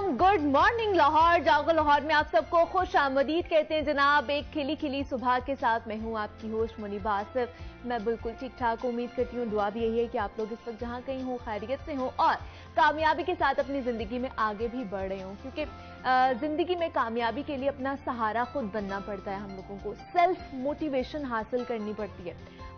अस्सलाम, good morning Lahore. जागो लाहौर में आप सबको खुश आमदीद कहते हैं जनाब। एक खिली खिली सुबह के साथ मैं हूँ आपकी होस्ट मुनीबा आसिफ। मैं बिल्कुल ठीक ठाक उम्मीद करती हूँ, दुआ भी यही है कि आप लोग इस वक्त जहाँ कहीं हो खैरियत से हो और कामयाबी के साथ अपनी ज़िंदगी में आगे भी बढ़ रहे हों, क्योंकि ज़िंदगी में कामयाबी के लिए अपना सहारा खुद बनना पड़ता है। हम लोगों को सेल्फ मोटिवेशन हासिल करनी पड़ती है।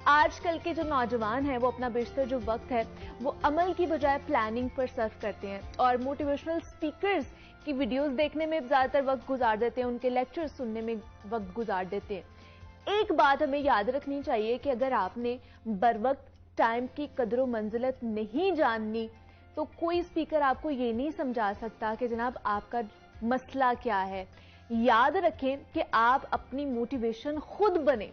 आजकल के जो नौजवान हैं वो अपना बेशतर जो वक्त है वो अमल की बजाय प्लानिंग पर सर्फ करते हैं और मोटिवेशनल स्पीकर्स की वीडियोस देखने में ज़्यादातर वक्त गुजार देते हैं, उनके लेक्चर्स सुनने में वक्त गुजार देते हैं। एक बात हमें याद रखनी चाहिए कि अगर आपने बर वक्त टाइम की कदर मंजिलत नहीं जाननी तो कोई स्पीकर आपको ये नहीं समझा सकता कि जनाब आपका मसला क्या है। याद रखें कि आप अपनी मोटिवेशन खुद बने।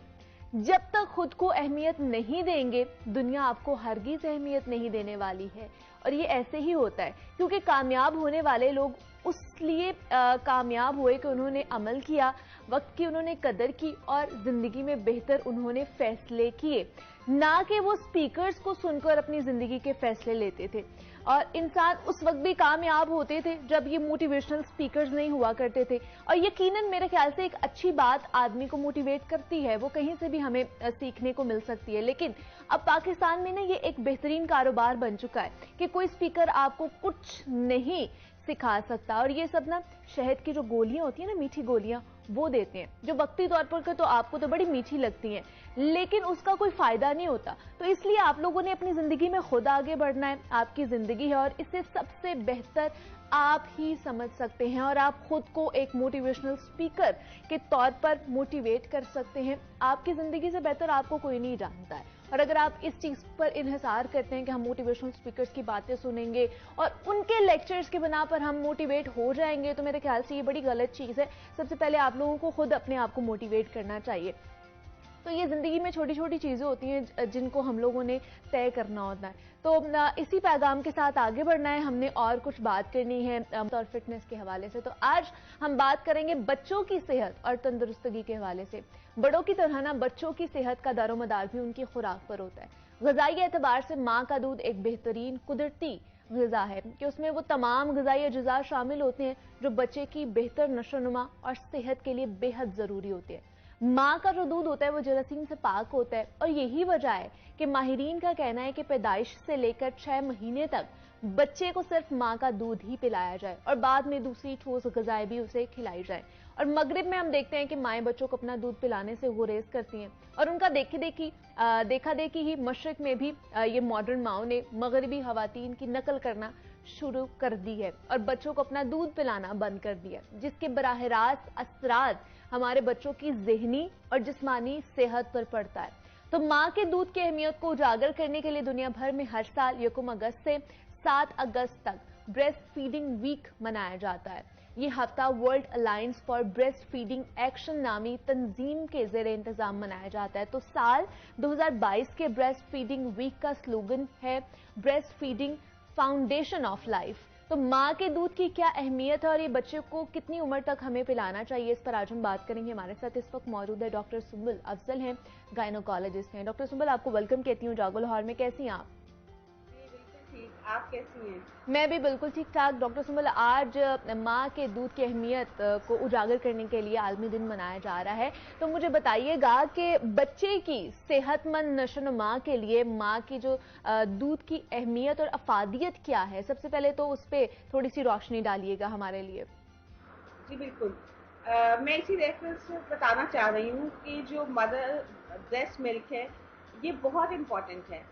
जब तक खुद को अहमियत नहीं देंगे दुनिया आपको हरगिज अहमियत नहीं देने वाली है। और ये ऐसे ही होता है क्योंकि कामयाब होने वाले लोग उसलिए कामयाब हुए कि उन्होंने अमल किया, वक्त की उन्होंने कदर की और जिंदगी में बेहतर उन्होंने फैसले किए, ना कि वो स्पीकर्स को सुनकर अपनी जिंदगी के फैसले लेते थे। और इंसान उस वक्त भी कामयाब होते थे जब ये मोटिवेशनल स्पीकर्स नहीं हुआ करते थे। और यकीनन मेरे ख्याल से एक अच्छी बात आदमी को मोटिवेट करती है, वो कहीं से भी हमें सीखने को मिल सकती है। लेकिन अब पाकिस्तान में ना ये एक बेहतरीन कारोबार बन चुका है कि कोई स्पीकर आपको कुछ नहीं सिखा सकता। और ये सब ना शहद की जो गोलियां होती है ना, मीठी गोलियां, वो देते हैं जो वक्ती तौर पर तो आपको तो बड़ी मीठी लगती हैं लेकिन उसका कोई फायदा नहीं होता। तो इसलिए आप लोगों ने अपनी जिंदगी में खुद आगे बढ़ना है। आपकी जिंदगी है और इसे सबसे बेहतर आप ही समझ सकते हैं और आप खुद को एक मोटिवेशनल स्पीकर के तौर पर मोटिवेट कर सकते हैं। आपकी जिंदगी से बेहतर आपको कोई नहीं जानता है। और अगर आप इस चीज पर इन्हिसार करते हैं कि हम मोटिवेशनल स्पीकर्स की बातें सुनेंगे और उनके लेक्चर्स के बना पर हम मोटिवेट हो जाएंगे तो मेरे ख्याल से ये बड़ी गलत चीज है। सबसे पहले आप लोगों को खुद अपने आप को मोटिवेट करना चाहिए। तो ये जिंदगी में छोटी छोटी चीजें होती हैं जिनको हम लोगों ने तय करना होता है। तो इसी पैगाम के साथ आगे बढ़ना है। हमने और कुछ बात करनी है और फिटनेस के हवाले से। तो आज हम बात करेंगे बच्चों की सेहत और तंदुरुस्तगी के हवाले से। बड़ों की तरह ना बच्चों की सेहत का दारोमदार भी उनकी खुराक पर होता है। ग़िज़ाई एतबार से माँ का दूध एक बेहतरीन कुदरती ग़िज़ा है कि उसमें वो तमाम ग़िज़ाई अज्जा शामिल होते हैं जो बच्चे की बेहतर नशोनुमा और सेहत के लिए बेहद जरूरी होते हैं। माँ का जो दूध होता है वो जरासीम से पाक होता है और यही वजह है कि माहिरीन का कहना है कि पैदाइश से लेकर 6 महीने तक बच्चे को सिर्फ माँ का दूध ही पिलाया जाए और बाद में दूसरी ठोस ग़िज़ाएं भी उसे खिलाई जाए। और मगरिब में हम देखते हैं कि माएँ बच्चों को अपना दूध पिलाने से गुरेज करती हैं और उनका देखा देखी ही मशरिक में भी ये मॉडर्न माओ ने मगरिबी खवातीन की नकल करना शुरू कर दी है और बच्चों को अपना दूध पिलाना बंद कर दिया, जिसके बराह रास्त असरात हमारे बच्चों की ज़हनी और जिस्मानी सेहत पर पड़ता है। तो माँ के दूध की अहमियत को उजागर करने के लिए दुनिया भर में हर साल 1 अगस्त से 7 अगस्त तक ब्रेस्ट फीडिंग वीक मनाया जाता है। ये हफ्ता world alliance for breast feeding action नामी तंजीम के ज़ेरे इंतजाम मनाया जाता है। तो साल 2022 के ब्रेस्ट फीडिंग वीक का स्लोगन है breast feeding foundation of life. तो माँ के दूध की क्या अहमियत है और ये बच्चे को कितनी उम्र तक हमें पिलाना चाहिए, इस पर आज हम बात करेंगे। हमारे साथ इस वक्त मौजूद है डॉक्टर सुंबुल अफजल हैं, गायनोकोलॉजिस्ट हैं। डॉक्टर सुंबुल, आपको वेलकम कहती हूँ जागो लाहौर में। कैसी हैं आप? आप कैसी हैं? मैं भी बिल्कुल ठीक ठाक। डॉक्टर सुंबुल, आज माँ के दूध की अहमियत को उजागर करने के लिए आलमी दिन मनाया जा रहा है। तो मुझे बताइएगा कि बच्चे की सेहतमंद नशोनुमा के लिए माँ की जो दूध की अहमियत और अफादियत क्या है, सबसे पहले तो उस पर थोड़ी सी रोशनी डालिएगा हमारे लिए। जी बिल्कुल। मैं इसी रेफरेंस से बताना चाह रही हूँ कि जो मदर ब्रेस्ट मिल्क है ये बहुत इम्पॉर्टेंट है।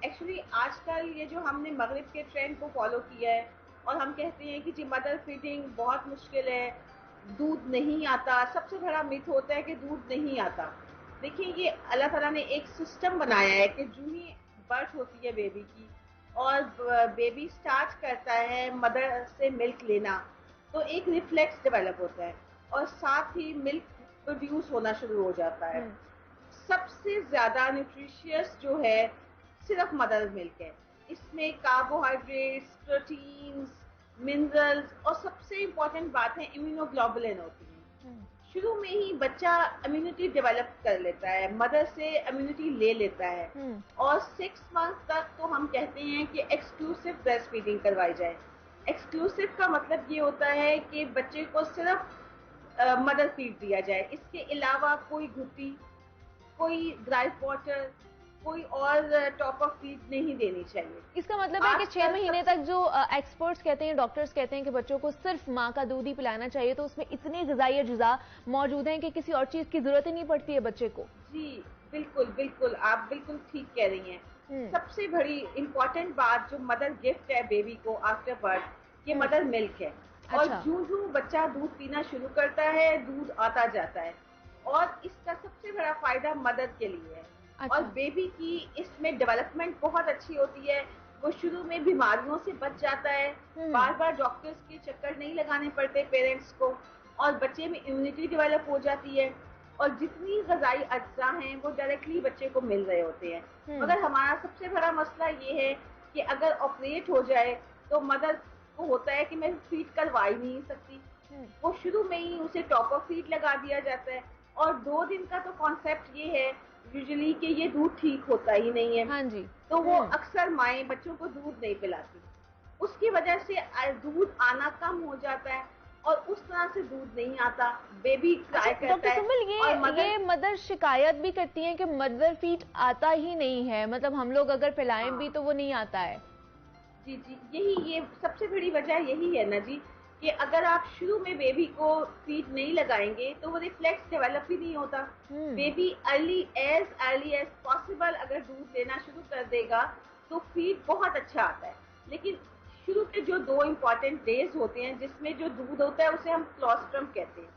एक्चुअली आजकल ये जो हमने मगरिब के ट्रेंड को फॉलो किया है और हम कहते हैं कि जी मदर फीडिंग बहुत मुश्किल है, दूध नहीं आता। सबसे बड़ा मिथ होता है कि दूध नहीं आता। देखिए, ये अल्लाह ताला ने एक सिस्टम बनाया है कि जो ही बर्थ होती है बेबी की और बेबी स्टार्ट करता है मदर से मिल्क लेना तो एक रिफ्लेक्स डेवलप होता है और साथ ही मिल्क प्रोड्यूस होना शुरू हो जाता है। सबसे ज्यादा न्यूट्रिशियस जो है सिर्फ मदर मिल्क है। इसमें कार्बोहाइड्रेट्स, प्रोटीन्स, मिनरल्स और सबसे इम्पोर्टेंट बात है इम्यूनोग्लोबुलिन होती है। शुरू में ही बच्चा इम्यूनिटी डेवलप कर लेता है, मदर से इम्यूनिटी ले लेता है और 6 मंथ तक तो हम कहते हैं कि एक्सक्लूसिव ब्रेस्ट फीडिंग करवाई जाए। एक्सक्लूसिव का मतलब ये होता है कि बच्चे को सिर्फ मदर फीड दिया जाए, इसके अलावा कोई घुट्टी, कोई ड्राई वाटर, कोई और टॉप अप फीड नहीं देनी चाहिए। इसका मतलब है कि 6 आजकल महीने तक जो एक्सपर्ट्स कहते हैं, डॉक्टर्स कहते हैं कि बच्चों को सिर्फ माँ का दूध ही पिलाना चाहिए, तो उसमें इतने ग़िज़ाई अज्जा मौजूद हैं कि किसी और चीज़ की ज़रूरत ही नहीं पड़ती है बच्चे को। जी, बिल्कुल, बिल्कुल, आप बिल्कुल ठीक कह रही हैं। हुँ, सबसे बड़ी इम्पोर्टेंट बात जो मदर गिफ्ट है बेबी को आफ्टर बर्थ, ये हुँ, मदर मिल्क है। और अच्छा, जूं-जूं बच्चा दूध पीना शुरू करता है, दूध आता जाता है और इसका सबसे बड़ा फ़ायदा मदर के लिए है। और अच्छा, बेबी की इसमें डेवलपमेंट बहुत अच्छी होती है, वो शुरू में बीमारियों से बच जाता है, हुँ, बार-बार डॉक्टर्स के चक्कर नहीं लगाने पड़ते पेरेंट्स को और बच्चे में इम्यूनिटी डेवलप हो जाती है। और जितनी ग़िज़ाई अज्जा हैं वो डायरेक्टली बच्चे को मिल रहे होते हैं। हुँ, मगर हमारा सबसे बड़ा मसला ये है कि अगर ऑपरेट हो जाए तो मदर को होता है कि मैं फीड करवा ही नहीं सकती। हुँ, वो शुरू में ही उसे टॉप अप फीड लगा दिया जाता है और 2 दिन का तो कॉन्सेप्ट ये है यूजुअली कि ये दूध ठीक होता ही नहीं है। हाँ जी, तो वो हुँ। अक्सर माएँ बच्चों को दूध नहीं पिलाती। उसकी वजह से दूध आना कम हो जाता है और उस तरह से दूध नहीं आता, बेबी अच्छा क्राई करता डॉक्टर है सुमिल, और मदर ये मदर शिकायत भी करती हैं कि मदर फीड आता ही नहीं है, मतलब हम लोग अगर पिलाएं भी हाँ, तो वो नहीं आता है। जी, जी, यही ये सबसे बड़ी वजह यही है ना जी, कि अगर आप शुरू में बेबी को फीड नहीं लगाएँगे, तो वो रिफ्लेक्स डेवलप ही नहीं होता। हम्म, बेबी अर्ली एज़ पॉसिबल अगर दूध लेना शुरू कर देगा, तो फीड बहुत अच्छा आता है। लेकिन शुरू के जो 2 इम्पोर्टेंट डेज़ होते हैं, जिसमें जो दूध होता है, उसे हम क्लोस्ट्रम कहते हैं।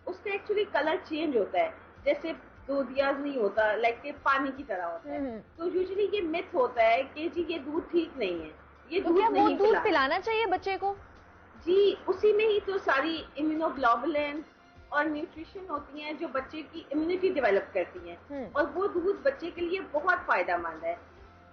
उसका एक्चुअली कलर चेंज होता है, जैसे दूध या नहीं होता, लाइक ये पानी की तरह होता है। हम्म, तो यूजुअली ये मिथ होता है कि जी ये दूध ठीक नहीं है, ये तो क्या दूध वो नहीं दूध पिलाना। पिलाना चाहिए बच्चे को? जी, उसी में ही तो सारी इम्यूनोग्लोबुलिन्स और न्यूट्रिशन होती हैं जो बच्चे की इम्यूनिटी डेवलप करती हैं हम्म, और वो दूध बच्चे के लिए बहुत फ़ायदेमंद है।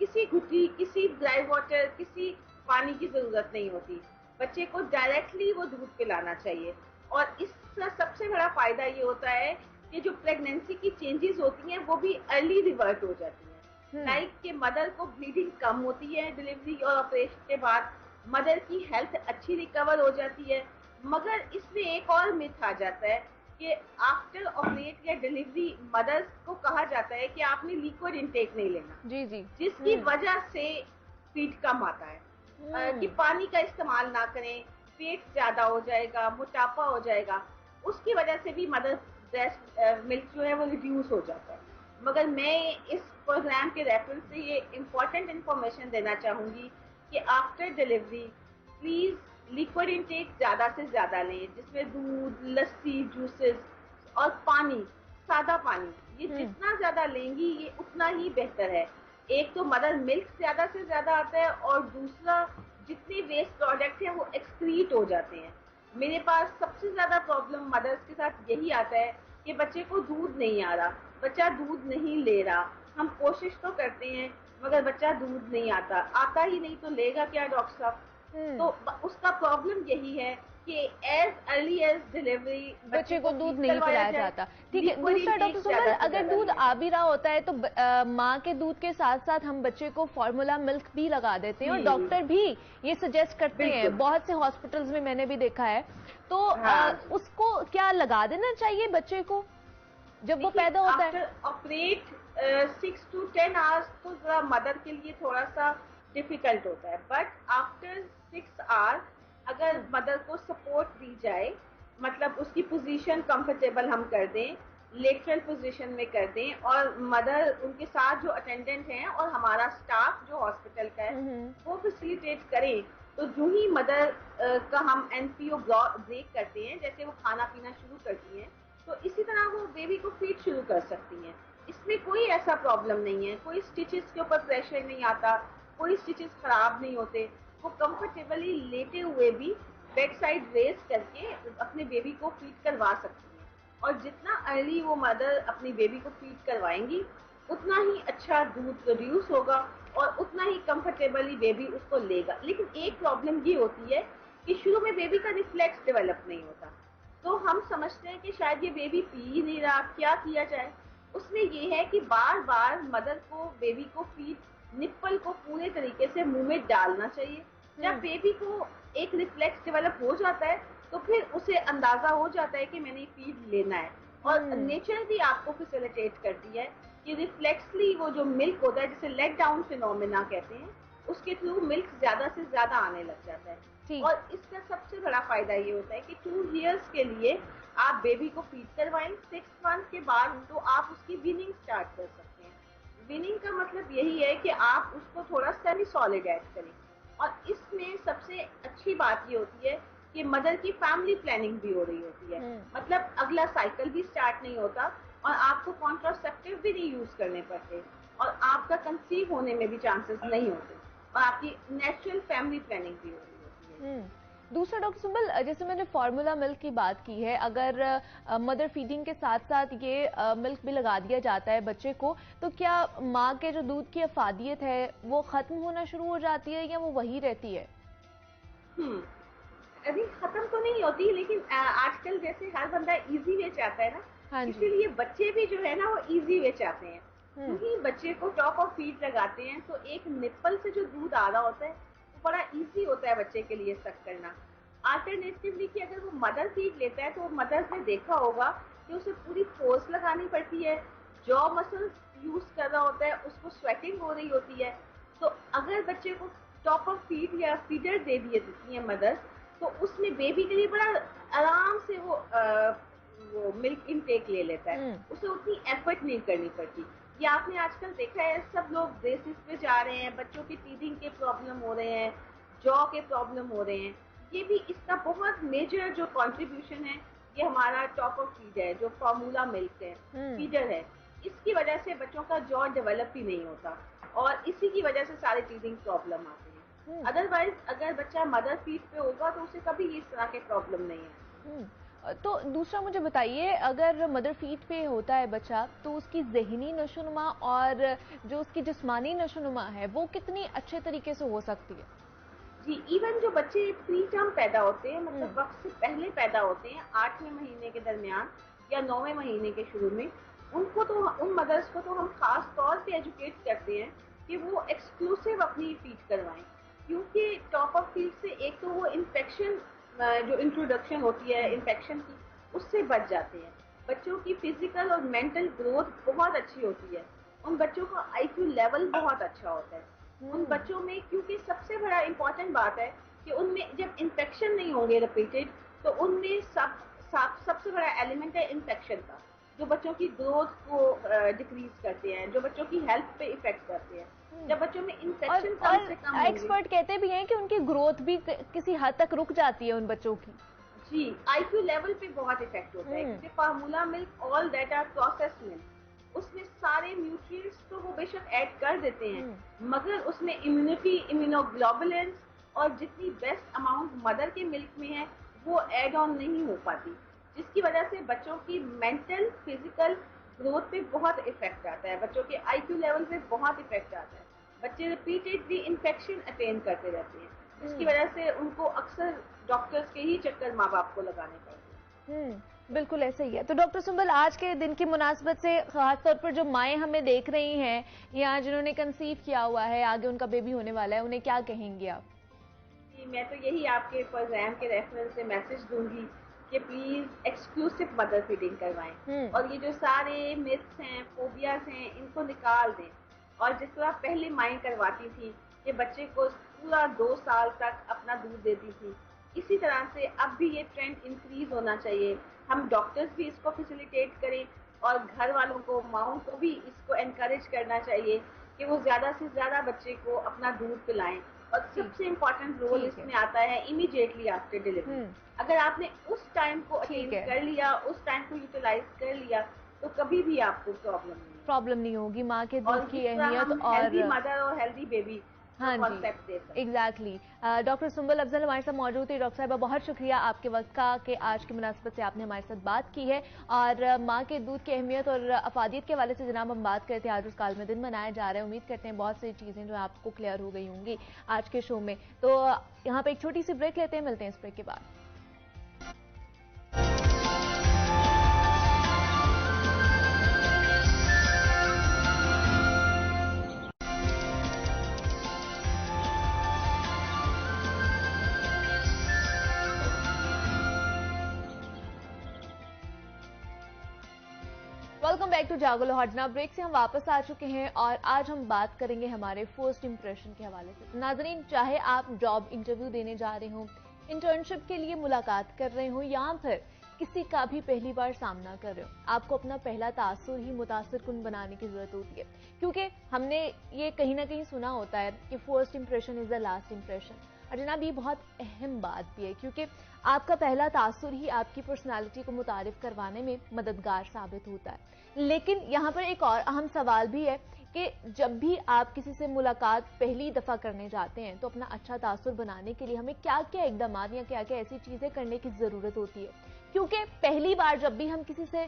किसी घुट्टी, किसी ड्राई वाटर, किसी पानी की ज़रूरत नहीं होती। बच्चे को डायरेक्टली वो दूध पिलाना चाहिए और इसका सबसे बड़ा फ़ायदा ये होता है कि जो प्रेगनेंसी की चेंजेज़ होती हैं वो भी अर्ली रिवर्ट हो जाती हैं। हम्म, लाइक कि मदर को ब्लीडिंग कम होती है डिलीवरी और ऑपरेशन के बाद, मदर की हेल्थ अच्छी रिकवर हो जाती है। मगर इसमें एक और मिथ आ जाता है कि आफ्टर ऑपरेट या डिलीवरी मदर्स को कहा जाता है कि आपने लिक्विड इनटेक नहीं लेना, जी जी, जिसकी वजह से फीड कम आता है। कि हम्म, पानी का इस्तेमाल ना करें, पेट ज़्यादा हो जाएगा, मोटापा हो जाएगा, उसकी वजह से भी मदर ब्रेस्ट मिल्क जो है वो रिड्यूस हो जाता है। मगर मैं इस प्रोग्राम के रेफरेंस से ये इम्पोर्टेंट इन्फॉर्मेशन देना चाहूँगी कि after delivery please liquid intake ज़्यादा से ज़्यादा लें, जिसमें दूध, लस्सी, जूसेस और पानी, सादा पानी, ये हम्म, जितना ज़्यादा लेंगी ये उतना ही बेहतर है। एक तो मदर मिल्क ज़्यादा से ज़्यादा आता है और दूसरा जितने वेस्ट प्रोडक्ट हैं वो एक्सक्रीट हो जाते हैं। मेरे पास सबसे ज़्यादा प्रॉब्लम मदर्स के साथ यही आता है कि बच्चे को दूध नहीं आ रहा, बच्चा दूध नहीं ले रहा। हम कोशिश तो करते हैं मगर बच्चा दूध नहीं आता, आता ही नहीं तो लेगा क्या डॉक्टर साहब? हम्म, तो उसका प्रॉब्लम यही है कि एज अर्ली एज डिलीवरी बच्चे बच्चे को को दूध फीड नहीं करवाया पिलाया जाए, जाता। ठीक है, लिक्विड दूसरा इनटेक डॉक्टर सुमिल, ज़्यादा से अगर ज़्यादा दूध लें। आ भी रहा होता है तो माँ के दूध के साथ साथ हम बच्चे को फॉर्मूला मिल्क भी लगा देते हैं और जी, डॉक्टर भी ये सजेस्ट करते हैं, बिल्कुल। बहुत से हॉस्पिटल्स में मैंने भी देखा है। तो हाँ जी। उसको क्या लगा देना चाहिए बच्चे को जब वो देखिए पैदा होता है? आफ्टर ऑपरेट 6 to 10 आवर्स तो ज़रा मदर के लिए थोड़ा सा डिफिकल्ट होता है, बट आफ्टर 6 आवर अगर हम्म, मदर को सपोर्ट दी जाए, मतलब उसकी पोजीशन कंफर्टेबल हम कर दें, लेटरल पोजीशन में कर दें और मदर उनके साथ जो अटेंडेंट हैं और हमारा स्टाफ जो हॉस्पिटल का है हम्म, वो फैसिलिटेट करें, तो जो ही मदर का हम एनपीओ ब्रेक करते हैं, जैसे वो खाना पीना शुरू करती हैं, तो इसी तरह वो बेबी को फीड शुरू कर सकती हैं। इसमें कोई ऐसा प्रॉब्लम नहीं है, कोई स्टिचेस के ऊपर प्रेशर नहीं आता, कोई स्टिचेस खराब नहीं होते। वो कंफर्टेबली लेटे हुए भी बेड साइड रेस करके अपने बेबी को फीड करवा सकती हैं और जितना अर्ली वो मदर अपनी बेबी को फीड करवाएंगी उतना ही अच्छा दूध प्रोड्यूस होगा और उतना ही कंफर्टेबली बेबी उसको लेगा। लेकिन एक प्रॉब्लम ये होती है कि शुरू में बेबी का रिफ्लेक्स डेवलप नहीं होता, तो हम समझते हैं कि शायद ये बेबी पी ही नहीं रहा, क्या किया जाए? उसमें ये है कि बार बार मदर को बेबी को फीड निप्पल को पूरे तरीके से मुंह में डालना चाहिए। जब हम्म, बेबी को एक रिफ्लेक्स डेवलप हो जाता है, तो फिर उसे अंदाजा हो जाता है कि मैंने फीड लेना है। और नेचर भी आपको फैसिलिटेट करती है कि रिफ्लेक्सली वो जो मिल्क होता है, जिसे लेट डाउन फिनोमेना कहते हैं, उसके थ्रू मिल्क ज्यादा से ज्यादा आने लग जाता है। और इसका सबसे बड़ा फायदा ये होता है कि 2 ईयर्स के लिए आप बेबी को फीड करवाएं। 6 मंथ के बाद तो आप उसकी वीनिंग स्टार्ट कर सकते हैं। वीनिंग का मतलब यही है कि आप उसको थोड़ा सेमी सॉलिड ऐड करें। और इसमें सबसे अच्छी बात ये होती है कि मदर की फैमिली प्लानिंग भी हो रही होती है। मतलब अगला साइकिल भी स्टार्ट नहीं होता और आपको कॉन्ट्रासेप्टिव भी नहीं यूज करने पड़ते और आपका कंसीव होने में भी चांसेस नहीं होते और आपकी नेचुरल फैमिली प्लानिंग भी हो रही होती है। दूसरा डॉक्टर सुंबल, जैसे मैंने फार्मूला मिल्क की बात की है, अगर मदर फीडिंग के साथ साथ ये मिल्क भी लगा दिया जाता है बच्चे को, तो क्या माँ के जो दूध की अफादियत है वो खत्म होना शुरू हो जाती है या वो वही रहती है? अभी खत्म तो नहीं होती, लेकिन आजकल जैसे हर बंदा इजी वे चाहता है ना, हाँ, इसीलिए बच्चे भी जो है ना वो इजी वे चाहते हैं। क्योंकि बच्चे को टॉप ऑफ फीड लगाते हैं तो एक निप्पल से जो दूध आ रहा होता है वो बड़ा इजी होता है बच्चे के लिए सक करना। अल्टरनेटिवली कि अगर वो मदर फीड लेता है तो मदर्स ने देखा होगा कि उसे पूरी फोर्स लगानी पड़ती है, जॉ मसल्स यूज कर रहा होता है, उसको स्वेटिंग हो रही होती है। तो अगर बच्चे को टॉप ऑफ फीड या फीडर दे दिए देती है मदर्स, तो उसमें बेबी के लिए बड़ा आराम से वो मिल्क इनटेक ले लेता है। उसे उतनी एफर्ट नहीं करनी पड़ती। ये आपने आजकल देखा है, सब लोग ब्रेसिस पे जा रहे हैं, बच्चों के टीथिंग के प्रॉब्लम हो रहे हैं, जॉ के प्रॉब्लम हो रहे हैं। ये भी इसका बहुत मेजर जो कंट्रीब्यूशन है, ये हमारा टॉप ऑफ फीड है, जो फार्मूला मिल्क है, फीडर है। इसकी वजह से बच्चों का जॉ डेवलप ही नहीं होता और इसी की वजह से सारे टीथिंग प्रॉब्लम आते हैं। अदरवाइज अगर बच्चा मदर फीड पे होगा तो उसे कभी इस तरह के प्रॉब्लम नहीं है। तो दूसरा मुझे बताइए, अगर मदर फीड पे होता है बच्चा तो उसकी ज़हनी नशोनुमा और जो उसकी जिस्मानी नशोनुमा है वो कितनी अच्छे तरीके से हो सकती है? जी, इवन जो बच्चे प्री टर्म पैदा होते हैं, मतलब वक्त से पहले पैदा होते हैं, 8वें महीने के दरमियान या 9वें महीने के शुरू में, उनको तो उन मदर्स को तो हम खास तौर पे एजुकेट करते हैं कि वो एक्सक्लूसिव अपनी फीड करवाएं। क्योंकि टॉप ऑफ फीड से एक तो वो इन्फेक्शन जो इंट्रोडक्शन होती है इन्फेक्शन की, उससे बच जाते हैं। बच्चों की फिजिकल और मेंटल ग्रोथ बहुत अच्छी होती है। उन बच्चों का आईक्यू लेवल बहुत अच्छा होता है। उन बच्चों में, क्योंकि सबसे बड़ा इम्पोर्टेंट बात है कि उनमें जब इन्फेक्शन नहीं होंगे रिपीटेड, तो उनमें सबसे बड़ा एलिमेंट है इन्फेक्शन का, जो बच्चों की ग्रोथ को डिक्रीज करते हैं, जो बच्चों की हेल्थ पे इफेक्ट करते हैं। जब बच्चों में इन्फेक्शन कम से कम होंगे, एक्सपर्ट कहते भी हैं कि उनकी ग्रोथ भी किसी हद तक रुक जाती है उन बच्चों की। जी, आईक्यू लेवल पे बहुत इफेक्ट होता है। क्योंकि formula milk all that are processed milk, उसमें सारे न्यूट्रिएंट्स तो वो बेशक ऐड कर देते हैं, मगर उसमें इम्यूनिटी, इम्यूनोग्लोबुलिन्स और जितनी बेस्ट अमाउंट मदर के मिल्क में है वो ऐड ऑन नहीं हो पाती, जिसकी वजह से बच्चों की मेंटल फिजिकल ग्रोथ पे बहुत इफेक्ट आता है, बच्चों के आईक्यू लेवल पे बहुत इफेक्ट आता है। बच्चे रिपीटेडली इन्फेक्शन अटेन करते रहते हैं, जिसकी वजह से उनको अक्सर डॉक्टर्स के ही चक्कर माँ बाप को लगाने पड़ते हैं। बिल्कुल ऐसा ही है। तो डॉक्टर सुंबल, आज के दिन की मुनासबत से खास तौर पर जो माएँ हमें देख रही हैं या जिन्होंने कंसीव किया हुआ है, आगे उनका बेबी होने वाला है, उन्हें क्या कहेंगे आप? मैं तो यही आपके प्रोग्राम के रेफरेंस से मैसेज दूंगी कि प्लीज एक्सक्लूसिव मदर फीडिंग करवाएं और ये जो सारे मिथ्स हैं, फोबियाज हैं, इनको निकाल दें। और जिस तरह पहले माएँ करवाती थी कि बच्चे को पूरा 2 साल तक अपना दूध देती थी, इसी तरह से अब भी ये ट्रेंड इंक्रीज होना चाहिए। हम डॉक्टर्स भी इसको फैसिलिटेट करें और घर वालों को, माओं को भी इसको एनकरेज करना चाहिए कि वो ज्यादा से ज्यादा बच्चे को अपना दूध पिलाएं। और सबसे इम्पोर्टेंट रोल इसमें आता है इमीडिएटली आफ्टर डिलीवरी। अगर आपने उस टाइम को अटेंड कर लिया, उस टाइम को यूटिलाइज कर लिया, तो कभी भी आपको प्रॉब्लम नहीं होगी। माँ के दूध की अहमियत और हेल्दी मदर और हेल्दी बेबी। हाँ जी, एग्जैक्टली। डॉक्टर सुंबल अफजल हमारे साथ मौजूद थी। डॉक्टर साहिबा, बहुत शुक्रिया आपके वक्त का कि आज की मुनासबत से आपने हमारे साथ बात की है और माँ के दूध की अहमियत और अफादियत के हवाले से जनाब हम बात करते हैं। आज उस कालमी दिन मनाया जा रहा है। उम्मीद करते हैं बहुत सी चीज़ें जो आपको क्लियर हो गई होंगी आज के शो में। तो यहाँ पे एक छोटी सी ब्रेक लेते हैं, मिलते हैं इस ब्रेक के बाद। वेलकम बैक टू जागो लाहौर। जनाब, ब्रेक से हम वापस आ चुके हैं और आज हम बात करेंगे हमारे फर्स्ट इंप्रेशन के हवाले से। नाजरीन, चाहे आप जॉब इंटरव्यू देने जा रहे हो, इंटर्नशिप के लिए मुलाकात कर रहे हो या फिर किसी का भी पहली बार सामना कर रहे हो, आपको अपना पहला तासुर ही मुतासिर कुन बनाने की जरूरत होती है। क्योंकि हमने ये कहीं ना कहीं सुना होता है कि first impression is the last impression. और जनाब, ये बहुत अहम बात भी है क्योंकि आपका पहला तासुर ही आपकी पर्सनालिटी को मुतारिफ करवाने में मददगार साबित होता है। लेकिन यहाँ पर एक और अहम सवाल भी है कि जब भी आप किसी से मुलाकात पहली दफा करने जाते हैं तो अपना अच्छा तासुर बनाने के लिए हमें क्या क्या इकदाम या क्या क्या ऐसी चीजें करने की जरूरत होती है। क्योंकि पहली बार जब भी हम किसी से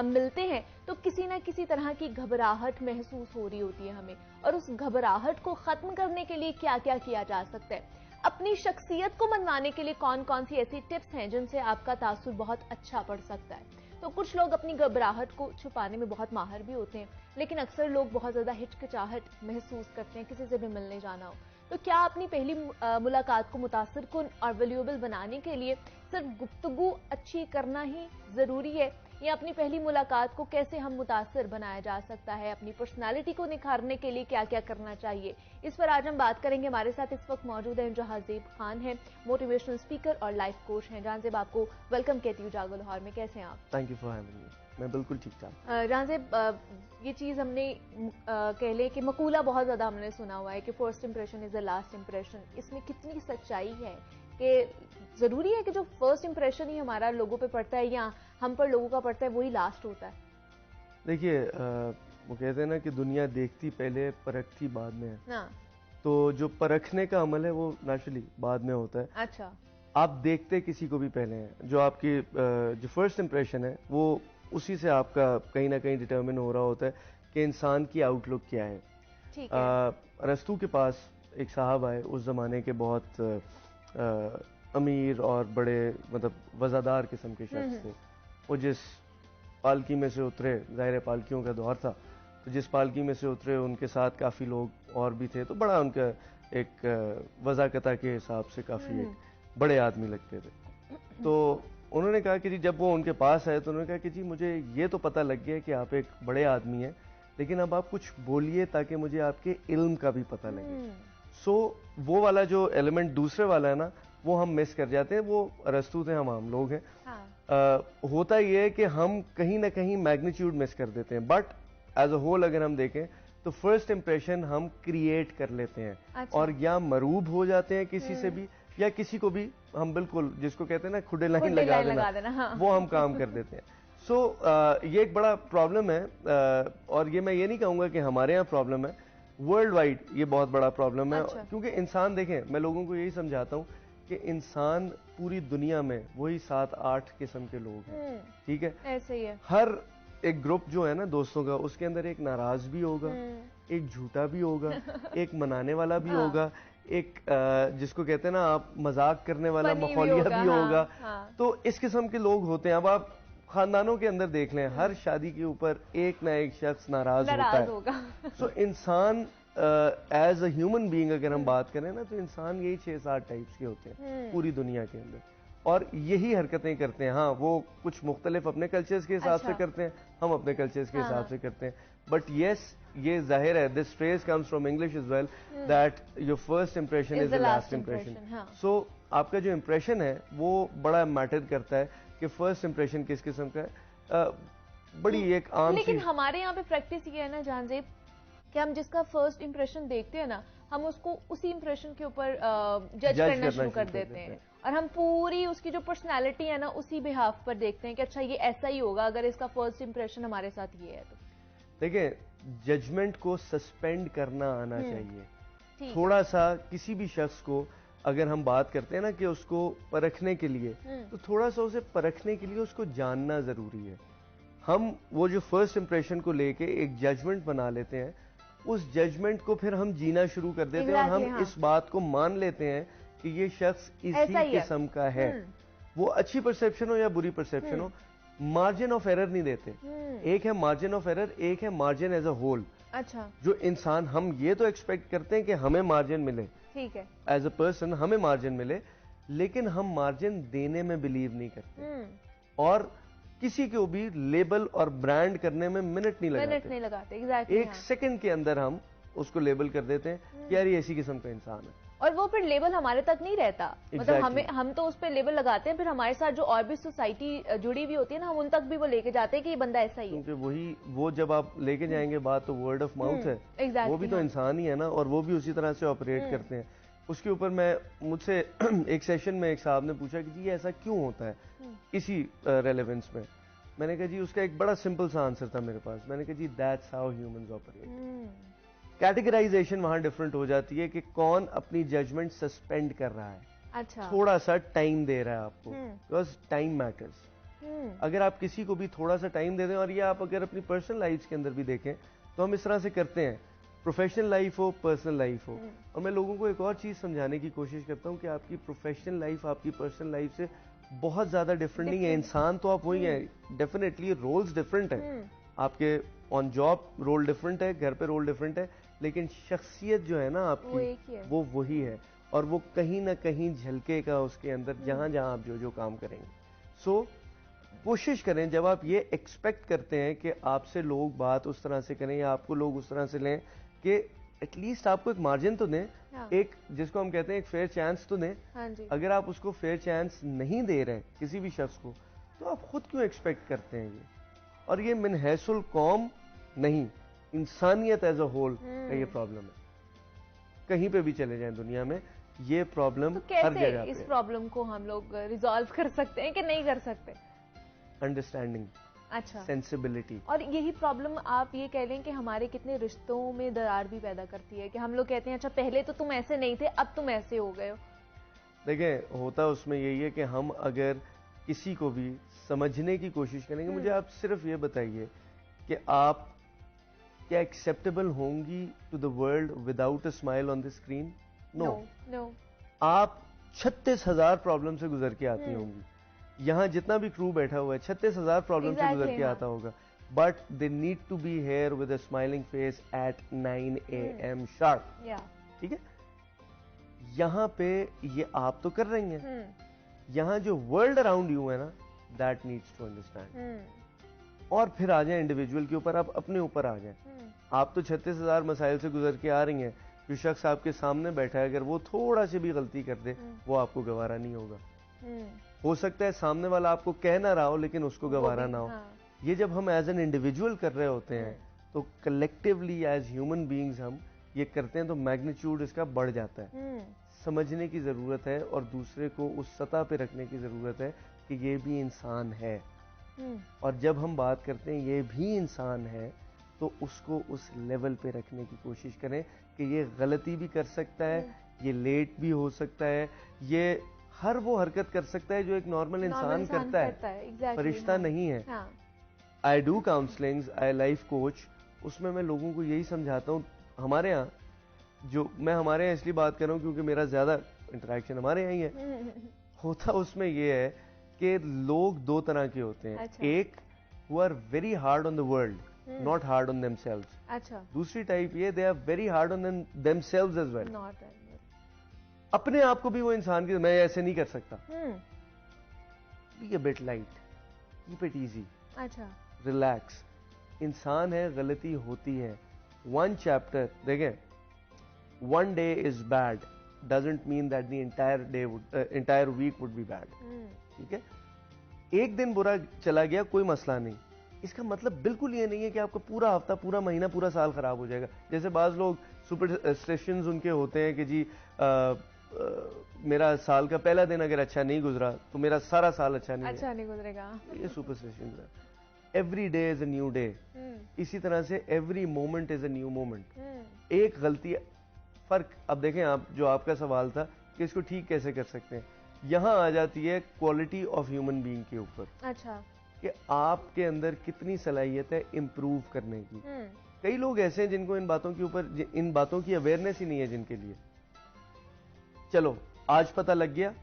मिलते हैं तो किसी ना किसी तरह की घबराहट महसूस हो रही होती है हमें, और उस घबराहट को खत्म करने के लिए क्या क्या किया जा सकता है, अपनी शख्सियत को मनवाने के लिए कौन कौन सी ऐसी टिप्स हैं जिनसे आपका तासुर बहुत अच्छा पड़ सकता है। तो कुछ लोग अपनी घबराहट को छुपाने में बहुत माहिर भी होते हैं, लेकिन अक्सर लोग बहुत ज्यादा हिचकिचाहट महसूस करते हैं किसी से भी मिलने जाना हो। तो क्या अपनी पहली मुलाकात को मुतासिर कुन और वैल्यूएबल बनाने के लिए सिर्फ गुफ्तगू अच्छी करना ही जरूरी है, या अपनी पहली मुलाकात को कैसे हम मुतासिर बनाया जा सकता है, अपनी पर्सनालिटी को निखारने के लिए क्या क्या करना चाहिए, इस पर आज हम बात करेंगे। हमारे साथ इस वक्त मौजूद हैं जहांजेब खान हैं, मोटिवेशनल स्पीकर और लाइफ कोच हैं। जहांजेब, आपको वेलकम कहती हूँ जागो लाहौर में। कैसे हैं आप? Thank you for having me. मैं बिल्कुल ठीक ठाक। जहांजेब, ये चीज हमने कह ले कि मकूला बहुत ज्यादा हमने सुना हुआ है कि first impression is the last impression. इसमें कितनी सच्चाई है कि जरूरी है कि जो फर्स्ट इंप्रेशन ही हमारा लोगों पे पड़ता है या हम पर लोगों का पड़ता है वही लास्ट होता है? देखिए, वो कहते हैं ना कि दुनिया देखती पहले परखती बाद में है। हाँ। तो जो परखने का अमल है वो नेचुरली बाद में होता है। अच्छा। आप देखते किसी को भी पहले हैं, जो आपकी जो फर्स्ट इंप्रेशन है वो उसी से आपका कहीं ना कहीं डिटर्मिन हो रहा होता है कि इंसान की आउटलुक क्या है। ठीक है। अरस्तू के पास एक साहब आए, उस जमाने के बहुत अमीर और बड़े मतलब वजादार किस्म के शख्स थे। वो जिस पालकी में से उतरे, ज़ाहिर पालकियों का दौर था, तो जिस पालकी में से उतरे उनके साथ काफ़ी लोग और भी थे, तो बड़ा उनका एक वज़ाकता के हिसाब से काफ़ी एक बड़े आदमी लगते थे। तो उन्होंने कहा कि जी, जब वो उनके पास आए तो उन्होंने कहा कि जी, मुझे ये तो पता लग गया कि आप एक बड़े आदमी हैं, लेकिन अब आप कुछ बोलिए ताकि मुझे आपके इल्म का भी पता लगे। सो वो वाला जो एलिमेंट दूसरे वाला है ना, वो हम मिस कर जाते हैं। वो अरस्तू थे, हम आम लोग हैं। हाँ। होता ये है कि हम कहीं ना कहीं मैग्नीट्यूड मिस कर देते हैं, बट एज अ होल अगर हम देखें तो फर्स्ट इंप्रेशन हम क्रिएट कर लेते हैं। अच्छा। और या मरूब हो जाते हैं किसी से भी, या किसी को भी हम बिल्कुल, जिसको कहते हैं ना खुडे लाइन लगा देना, हाँ। वो हम काम कर देते हैं। सो ये एक बड़ा प्रॉब्लम है, और ये मैं ये नहीं कहूंगा कि हमारे यहाँ प्रॉब्लम है, वर्ल्ड वाइड ये बहुत बड़ा प्रॉब्लम है। अच्छा। क्योंकि इंसान, देखें, मैं लोगों को यही समझाता हूँ कि इंसान पूरी दुनिया में वही 7-8 किस्म के लोग हैं। ठीक है, ऐसे ही है। हर एक ग्रुप जो है ना दोस्तों का, उसके अंदर एक नाराज भी होगा, एक झूठा भी होगा, एक मनाने वाला भी होगा, एक जिसको कहते हैं ना आप मजाक करने वाला मखौलिया भी होगा। तो इस किस्म के लोग होते हैं। अब आप खानदानों के अंदर देख लें, हर शादी के ऊपर एक ना एक शख्स नाराज होता है। सो इंसान एज अ ह्यूमन बीइंग अगर हम बात करें ना, तो इंसान यही 6-7 टाइप्स के होते हैं पूरी दुनिया के अंदर, और यही हरकतें करते हैं। हाँ, वो कुछ मुख्तलिफ अपने कल्चर्स के हिसाब से करते हैं, हम अपने कल्चर्स के हिसाब से करते हैं। बट येस, ये जाहिर है, this phrase comes from English is well, that your first impression is the last impression. So आपका जो इंप्रेशन है वो बड़ा मैटर करता है कि फर्स्ट इंप्रेशन किस किस्म का है। बड़ी एक आम, लेकिन हमारे यहाँ पे प्रैक्टिस ये है ना जहांजेब, कि हम जिसका फर्स्ट इंप्रेशन देखते हैं ना, हम उसको उसी इंप्रेशन के ऊपर जज करना शुरू कर देते हैं, और हम पूरी उसकी जो पर्सनालिटी है ना उसी बिहाफ पर देखते हैं कि अच्छा ये ऐसा ही होगा अगर इसका फर्स्ट इंप्रेशन हमारे साथ ये है। तो देखिए, जजमेंट को सस्पेंड करना आना चाहिए थोड़ा सा। किसी भी शख्स को अगर हम बात करते हैं ना कि उसको परखने के लिए, तो थोड़ा सा उसे परखने के लिए उसको जानना जरूरी है। हम वो जो फर्स्ट इंप्रेशन को लेके एक जजमेंट बना लेते हैं, उस जजमेंट को फिर हम जीना शुरू कर देते हैं, और हम इस बात को मान लेते हैं कि ये शख्स इसी किस्म का है। वो अच्छी परसेप्शन हो या बुरी परसेप्शन हो, मार्जिन ऑफ एरर नहीं देते। एक है मार्जिन ऑफ एरर, एक है मार्जिन एज अ होल। अच्छा। जो इंसान, हम ये तो एक्सपेक्ट करते हैं कि हमें मार्जिन मिले, ठीक है, एज अ पर्सन हमें मार्जिन मिले, लेकिन हम मार्जिन देने में बिलीव नहीं करते। और किसी को भी लेबल और ब्रांड करने में मिनट नहीं लगाते। एग्जैक्टली। एक सेकंड के अंदर हम उसको लेबल कर देते हैं कि यार ये ऐसी किस्म का इंसान है, और वो फिर लेबल हमारे तक नहीं रहता। मतलब हम तो उस पर लेबल लगाते हैं, फिर हमारे साथ जो और भी सोसाइटी जुड़ी हुई होती है ना, हम उन तक भी वो लेके जाते हैं कि ये बंदा ऐसा ही है। क्योंकि वो जब आप लेके जाएंगे बात, तो वर्ड ऑफ माउथ है। exactly, वो भी तो इंसान ही है ना, और वो भी उसी तरह से ऑपरेट करते हैं। उसके ऊपर मुझसे एक सेशन में एक साहब ने पूछा कि जी ऐसा क्यों होता है इसी रेलेवेंस में। मैंने कहा जी उसका एक बड़ा सिंपल सा आंसर था मेरे पास। मैंने कहा जी that's how humans operate. Categorization वहां डिफरेंट हो जाती है कि कौन अपनी जजमेंट सस्पेंड कर रहा है, अच्छा, थोड़ा सा टाइम दे रहा है आपको, बिकॉज टाइम मैटर्स। अगर आप किसी को भी थोड़ा सा टाइम दे दें, और ये आप अगर अपनी पर्सनल लाइफ के अंदर भी देखें तो हम इस तरह से करते हैं, प्रोफेशनल लाइफ हो, पर्सनल लाइफ हो। और मैं लोगों को एक और चीज समझाने की कोशिश करता हूँ कि आपकी प्रोफेशनल लाइफ आपकी पर्सनल लाइफ से बहुत ज्यादा डिफरेंट नहीं है। इंसान तो आप वही है, डेफिनेटली रोल्स डिफरेंट है, आपके ऑन जॉब रोल डिफरेंट है, घर पे रोल डिफरेंट है, लेकिन शख्सियत जो है ना आपकी वो वही है, और वो कहीं ना कहीं झलकेगा उसके अंदर जहां जहां आप जो जो काम करेंगे। सो कोशिश करें, जब आप ये एक्सपेक्ट करते हैं कि आपसे लोग बात उस तरह से करें या आपको लोग उस तरह से लें, कि एटलीस्ट आपको एक मार्जिन तो दें, एक जिसको हम कहते हैं एक फेयर चांस तो दें। अगर आप उसको फेयर चांस नहीं दे रहे किसी भी शख्स को, तो आप खुद क्यों एक्सपेक्ट करते हैं ये? और ये मिन हैसुल कौम नहीं, इंसानियत एज अ होल का ये प्रॉब्लम है। कहीं पे भी चले जाएं दुनिया में, ये प्रॉब्लम तो हर जगह पे। इस प्रॉब्लम को हम लोग रिजॉल्व कर सकते हैं कि नहीं कर सकते? अंडरस्टैंडिंग, अच्छा, सेंसिबिलिटी। और यही प्रॉब्लम आप ये कह लें कि हमारे कितने रिश्तों में दरार भी पैदा करती है, कि हम लोग कहते हैं अच्छा पहले तो तुम ऐसे नहीं थे, अब तुम ऐसे हो गए हो। देखें, होता उसमें यही है कि हम अगर किसी को भी समझने की कोशिश करेंगे, मुझे आप सिर्फ ये बताइए कि आप क्या एक्सेप्टेबल होंगी to the world without a smile on the screen? No. आप 36,000 प्रॉब्लम से गुजर के आती होंगी। यहाँ जितना भी क्रू बैठा हुआ है 36,000 प्रॉब्लम से गुजर के आता होगा, but they need to be here with a smiling face at 9 AM sharp. ठीक है, यहाँ पे ये आप तो कर रही हैं, यहाँ जो वर्ल्ड अराउंड यू है ना, दैट नीड्स टू अंडरस्टैंड। और फिर आ जाए इंडिविजुअल के ऊपर, आप अपने ऊपर आ जाए। आप तो 36,000 मसाइल से गुजर के आ रही हैं, जो शख्स आपके सामने बैठा है अगर वो थोड़ा सी भी गलती कर दे, वो आपको गवारा नहीं होगा। हो सकता है सामने वाला आपको कह ना रहा हो, लेकिन उसको गवारा ना हो। ये जब हम एज एन इंडिविजुअल कर रहे होते हैं, तो कलेक्टिवली एज ह्यूमन बीइंग्स हम ये करते हैं, तो मैग्नीट्यूड इसका बढ़ जाता है। समझने की जरूरत है और दूसरे को उस सतह पे रखने की जरूरत है कि ये भी इंसान है। और जब हम बात करते हैं ये भी इंसान है, तो उसको उस लेवल पे रखने की कोशिश करें कि ये गलती भी कर सकता है, ये लेट भी हो सकता है, ये हर वो हरकत कर सकता है जो एक नॉर्मल इंसान करता है, फरिश्ता नहीं है। I do counsellings, I life coach, उसमें मैं लोगों को यही समझाता हूँ। हमारे यहाँ मैं हमारे यहाँ इसलिए बात कर रहा हूँ क्योंकि मेरा ज्यादा इंटरेक्शन हमारे यहाँ ही है। होता उसमें ये है कि लोग दो तरह के होते हैं। अच्छा। एक who are very hard on the world, not hard on themselves. अच्छा। दूसरी टाइप ये, they are very hard on themselves as well. अपने आप को भी वो इंसान की, मैं ऐसे नहीं कर सकता। Be a bit light, keep it easy. अच्छा। Relax. इंसान है, गलती होती है। One chapter, देखें, one day is bad doesn't mean that the entire week would be bad. ठीक है, एक दिन बुरा चला गया कोई मसला नहीं, इसका मतलब बिल्कुल ये नहीं है कि आपका पूरा हफ्ता, पूरा महीना, पूरा साल खराब हो जाएगा। जैसे बाज लोग सुपरस्टिशंस उनके होते हैं कि जी मेरा साल का पहला दिन अगर अच्छा नहीं गुजरा तो मेरा सारा साल अच्छा नहीं गुजरेगा। ये सुपरस्टिशंस है। Every day is a new day. इसी तरह से every moment is a new moment. एक गलती, फर्क अब देखें, आप जो आपका सवाल था कि इसको ठीक कैसे कर सकते हैं, यहां आ जाती है क्वालिटी ऑफ ह्यूमन बीइंग के ऊपर। अच्छा, कि आपके अंदर कितनी सलाहियत है इंप्रूव करने की। कई लोग ऐसे हैं जिनको इन बातों के ऊपर, इन बातों की अवेयरनेस ही नहीं है जिनके लिए। चलो आज पता लग गया,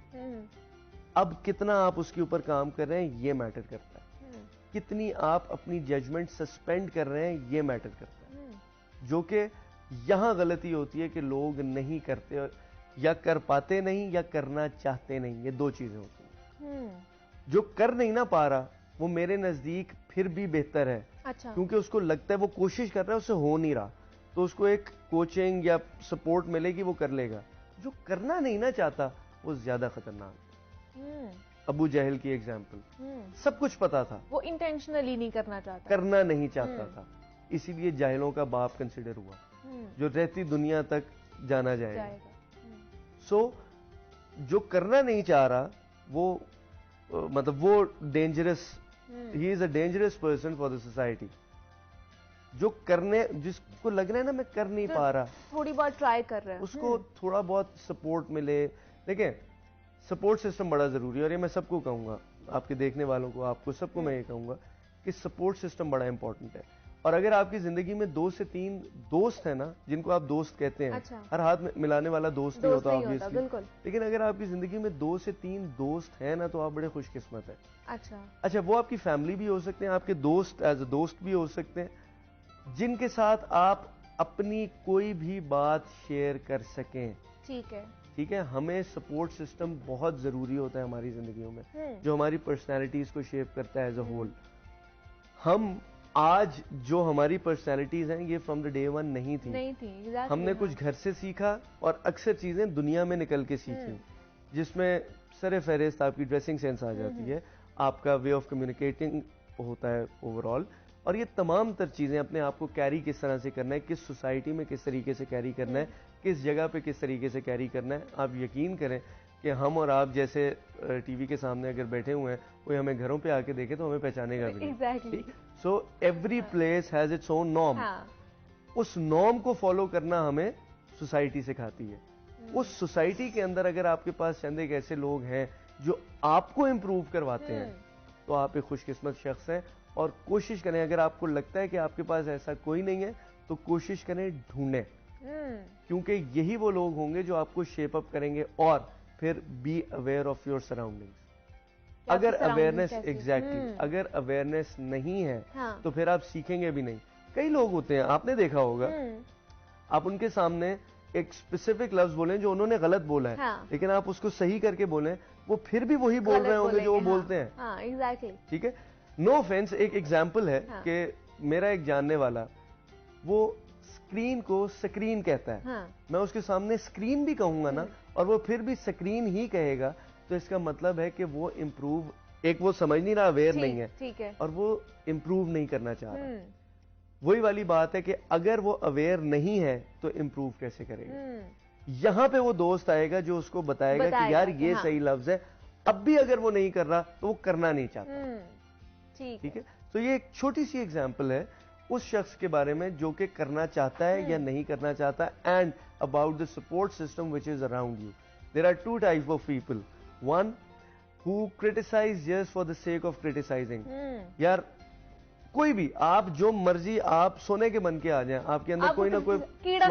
अब कितना आप उसके ऊपर काम कर रहे हैं ये मैटर करता है। कितनी आप अपनी जजमेंट सस्पेंड कर रहे हैं ये मैटर करता है। जो कि यहां गलती होती है कि लोग नहीं करते, या कर पाते नहीं, या करना चाहते नहीं। ये दो चीजें होती हैं। जो कर नहीं ना पा रहा, वो मेरे नजदीक फिर भी बेहतर है, अच्छा। क्योंकि उसको लगता है वो कोशिश कर रहा है, उससे हो नहीं रहा, तो उसको एक कोचिंग या सपोर्ट मिलेगी, वो कर लेगा। जो करना नहीं ना चाहता वो ज्यादा खतरनाक। अबू जहल की एग्जाम्पल, सब कुछ पता था, वो इंटेंशनली नहीं करना चाहता, करना नहीं चाहता था, इसीलिए जाहिलों का बाप कंसिडर हुआ, जो रहती दुनिया तक जाना जाएगा। सो जो करना नहीं चाह रहा वो मतलब वो dangerous, he is a dangerous person for the society. जो करने, जिसको लग रहा है ना मैं कर नहीं पा रहा, थोड़ी बहुत ट्राई कर रहा है, उसको थोड़ा बहुत सपोर्ट मिले। देखिए सपोर्ट सिस्टम बड़ा जरूरी है, और ये मैं सबको कहूंगा, आपके देखने वालों को, आपको सबको मैं ये कहूंगा कि सपोर्ट सिस्टम बड़ा इंपॉर्टेंट है। और अगर आपकी जिंदगी में 2 से 3 दोस्त है ना, जिनको आप दोस्त कहते हैं, अच्छा। हर हाथ में मिलाने वाला दोस्त नहीं होता ऑब्वियसली, बिल्कुल। लेकिन अगर आपकी जिंदगी में 2 से 3 दोस्त हैं ना, तो आप बड़े खुशकिस्मत है। अच्छा, वो आपकी फैमिली भी हो सकते हैं, आपके दोस्त एज अ दोस्त भी हो सकते हैं, जिनके साथ आप अपनी कोई भी बात शेयर कर सकें। ठीक है, हमें सपोर्ट सिस्टम बहुत जरूरी होता है हमारी जिंदगियों में, जो हमारी पर्सनैलिटीज को शेप करता है एज अ होल। हम आज जो हमारी पर्सनैलिटीज हैं, ये फ्रॉम द डे वन नहीं थी, exactly, हमने कुछ घर से सीखा, और अक्सर चीजें दुनिया में निकल के सीखी, जिसमें सरे फहरिस्त आपकी ड्रेसिंग सेंस आ जाती है, आपका वे ऑफ कम्युनिकेटिंग होता है ओवरऑल, और ये तमाम तर चीजें अपने आप को कैरी किस तरह से करना है, किस सोसाइटी में किस तरीके से कैरी करना है, किस जगह पे किस तरीके से कैरी करना है। आप यकीन करें कि हम और आप जैसे टीवी के सामने अगर बैठे हुए हैं, कोई हमें घरों पे आके देखे तो हमें पहचानेगा भी नहीं। Exactly. So every place has its own norm. उस नॉर्म को फॉलो करना हमें सोसाइटी सिखाती है। उस सोसाइटी के अंदर अगर आपके पास चंद एक ऐसे लोग हैं जो आपको इम्प्रूव करवाते हैं, तो आप एक खुशकिस्मत शख्स हैं। और कोशिश करें, अगर आपको लगता है कि आपके पास ऐसा कोई नहीं है, तो कोशिश करें, ढूंढें, क्योंकि यही वो लोग होंगे जो आपको शेप अप करेंगे। और फिर be aware of your surroundings. अगर अवेयरनेस अगर अवेयरनेस नहीं है, तो फिर आप सीखेंगे भी नहीं। कई लोग होते हैं, आपने देखा होगा, आप उनके सामने एक स्पेसिफिक लफ्ज बोलें जो उन्होंने गलत बोला है, लेकिन आप उसको सही करके बोलें, वो फिर भी वही बोल रहे होंगे जो वो बोलते हैं। ठीक है, नो ऑफेंस। एक एग्जाम्पल है कि मेरा एक जानने वाला, वो स्क्रीन को स्क्रीन कहता है, मैं उसके सामने स्क्रीन भी कहूंगा ना, और वो फिर भी स्क्रीन ही कहेगा, तो इसका मतलब है कि वो इम्प्रूव, एक वो समझ नहीं रहा, अवेयर नहीं है, और वो इम्प्रूव नहीं करना चाह रहा। वही वाली बात है कि अगर वो अवेयर नहीं है तो इम्प्रूव कैसे करेगा। यहां पे वो दोस्त आएगा जो उसको बताएगा कि यार ये सही लफ्ज है। अब भी अगर वो नहीं कर रहा तो वो करना नहीं चाहता। ठीक है, तो ये एक छोटी सी एग्जांपल है उस शख्स के बारे में जो कि करना चाहता है या नहीं करना चाहता, and about the support system which is around you. There are 2 types of people, one who criticise just for the sake of criticising. यार कोई भी, आप जो मर्जी, आप सोने के बन के आ जाएं, आपके अंदर कोई ना कोई कीड़ा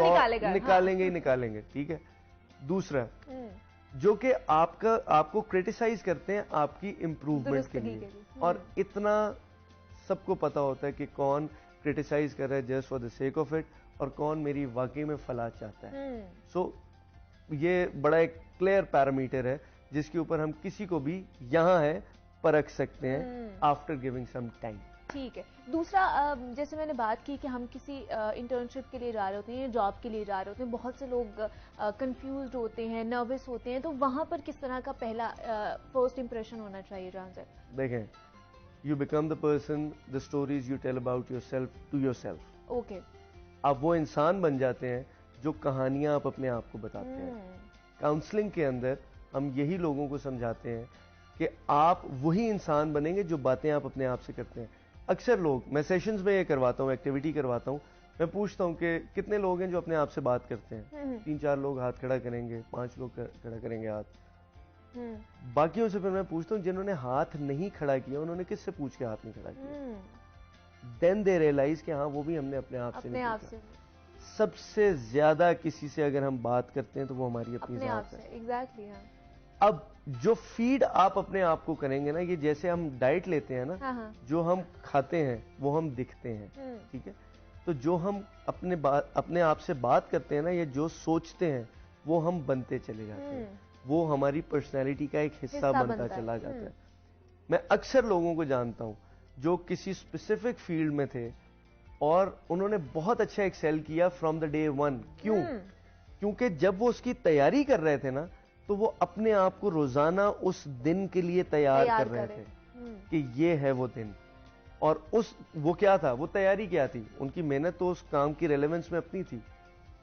निकालेंगे ही निकालेंगे। ठीक है, दूसरा जो कि आपको क्रिटिसाइज करते हैं आपकी इंप्रूवमेंट के लिए, और इतना सबको पता होता है कि कौन क्रिटिसाइज कर रहा है just for the sake of it, और कौन मेरी वाकई में फलाह चाहता है। सो ये बड़ा एक क्लियर पैरामीटर है जिसके ऊपर हम किसी को भी यहाँ है परख सकते हैं आफ्टर गिविंग सम टाइम। ठीक है, दूसरा जैसे मैंने बात की कि हम किसी इंटर्नशिप के लिए जा रहे होते हैं, जॉब के लिए जा रहे होते हैं, बहुत से लोग कंफ्यूज्ड होते हैं, नर्वस होते हैं, तो वहां पर किस तरह का पहला फर्स्ट इंप्रेशन होना चाहिए जान सर? देखें, you become the person the stories you tell about yourself to yourself. Okay, आप वो इंसान बन जाते हैं जो कहानियां आप अपने आप को बताते हैं। काउंसलिंग के अंदर हम यही लोगों को समझाते हैं कि आप वही इंसान बनेंगे जो बातें आप अपने आप से करते हैं। अक्सर लोग, मैं सेशंस में ये करवाता हूँ, एक्टिविटी करवाता हूँ, मैं पूछता हूँ कि कितने लोग हैं जो अपने आप से बात करते हैं। 3-4 लोग हाथ खड़ा करेंगे, 5 लोग खड़ा करेंगे हाथ। बाकियों से फिर मैं पूछता हूँ जिन्होंने हाथ नहीं खड़ा किया उन्होंने किससे पूछ के हाथ नहीं खड़ा किया। देन दे रियलाइज कि हाँ वो भी हमने अपने आप से नहीं पूछा। सबसे ज्यादा किसी से अगर हम बात करते हैं तो वो हमारी अपनी जात है। एग्जैक्टली। अब जो फीड आप अपने आप को करेंगे ना, ये जैसे हम डाइट लेते हैं ना, जो हम खाते हैं वो हम दिखते हैं। ठीक है, तो जो हम अपने आप से बात करते हैं ना, ये जो सोचते हैं वो हम बनते चले जाते हैं, वो हमारी पर्सनैलिटी का एक हिस्सा बनता चला जाता है। मैं अक्सर लोगों को जानता हूं जो किसी स्पेसिफिक फील्ड में थे और उन्होंने बहुत अच्छा एक्सेल किया फ्रॉम द डे वन। क्यों? क्योंकि जब वो उसकी तैयारी कर रहे थे ना, तो वो अपने आप को रोजाना उस दिन के लिए तैयार कर रहे थे कि ये है वो दिन। और वो क्या था, वो तैयारी क्या थी? उनकी मेहनत तो उस काम की रेलेवेंस में अपनी थी,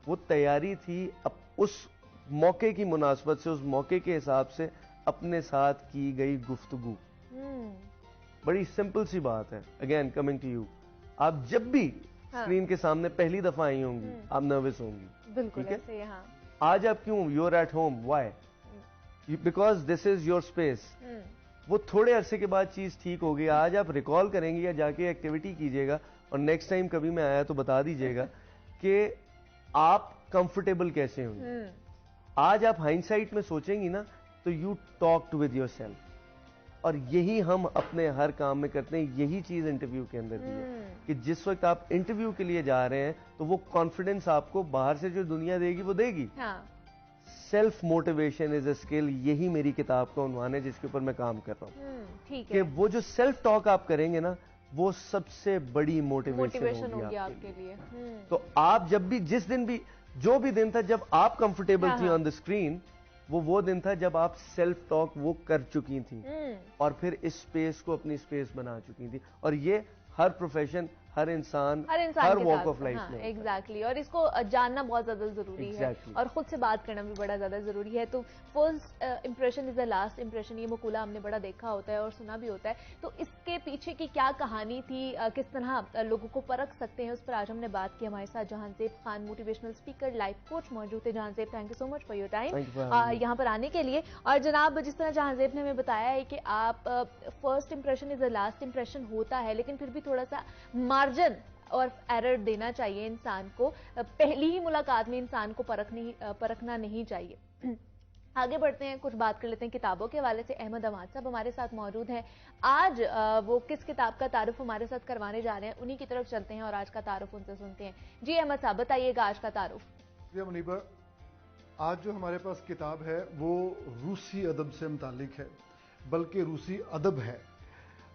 वो तैयारी थी उस मौके की मुनासबत से, उस मौके के हिसाब से अपने साथ की गई गुफ्तगू। बड़ी सिंपल सी बात है। अगेन कमिंग टू यू, आप जब भी स्क्रीन के सामने पहली दफा आई होंगी, आप नर्वस होंगी, बिल्कुल ठीक है? ऐसे, हाँ। आज आप क्यों? You are at home, why? Because this is your space. वो थोड़े अरसे के बाद चीज ठीक होगी। आज आप रिकॉल करेंगे या जाके एक्टिविटी कीजिएगा और नेक्स्ट टाइम कभी मैं आया तो बता दीजिएगा कि आप कंफर्टेबल कैसे होंगे। आज आप हाइंडसाइट में सोचेंगी ना, तो यू टॉक्ड विद योरसेल्फ, और यही हम अपने हर काम में करते हैं। यही चीज इंटरव्यू के अंदर भी है कि जिस वक्त आप इंटरव्यू के लिए जा रहे हैं तो वो कॉन्फिडेंस आपको बाहर से जो दुनिया देगी वो देगी। Self motivation is a skill, यही मेरी किताब का उन्वान है जिसके ऊपर मैं काम कर रहा हूँ। ठीक है कि वो जो सेल्फ टॉक आप करेंगे ना, वो सबसे बड़ी मोटिवेशन होगी आपके लिए। तो आप जब भी, जिस दिन भी, जो भी दिन था जब आप कंफर्टेबल थी ऑन द स्क्रीन, वो दिन था जब आप सेल्फ टॉक वो कर चुकी थी और फिर इस स्पेस को अपनी स्पेस बना चुकी थी। और ये हर प्रोफेशन, हर इंसान हर वॉक ऑफ लाइफ में एग्जैक्टली। और इसको जानना बहुत ज्यादा जरूरी है और खुद से बात करना भी बड़ा ज्यादा जरूरी है। तो first impression is the last impression, ये मकूला हमने बड़ा देखा होता है और सुना भी होता है। तो इसके पीछे की क्या कहानी थी, किस तरह लोगों को परख सकते हैं, उस पर आज हमने बात की। हमारे साथ Jahanzeb Khan, motivational speaker, life coach मौजूद थे। Jahanzeb, thank you so much for your time यहाँ पर आने के लिए। और जनाब, जिस तरह जहांजेब ने हमें बताया है कि आप first impression is the last impression होता है, लेकिन फिर भी थोड़ा सा मार्जिन और एरर देना चाहिए इंसान को। पहली ही मुलाकात में इंसान को परखना नहीं चाहिए। आगे बढ़ते हैं, कुछ बात कर लेते हैं किताबों के हवाले से। अहमद अमाद साहब हमारे साथ मौजूद हैं। आज वो किस किताब का तारुफ हमारे साथ करवाने जा रहे हैं, उन्हीं की तरफ चलते हैं और आज का तारुफ उनसे सुनते हैं। जी अहमद साहब, बताइएगा आज का तारुफ। मुनीबा, आज जो हमारे पास किताब है वो रूसी अदब से मुतालिक है, बल्कि रूसी अदब है।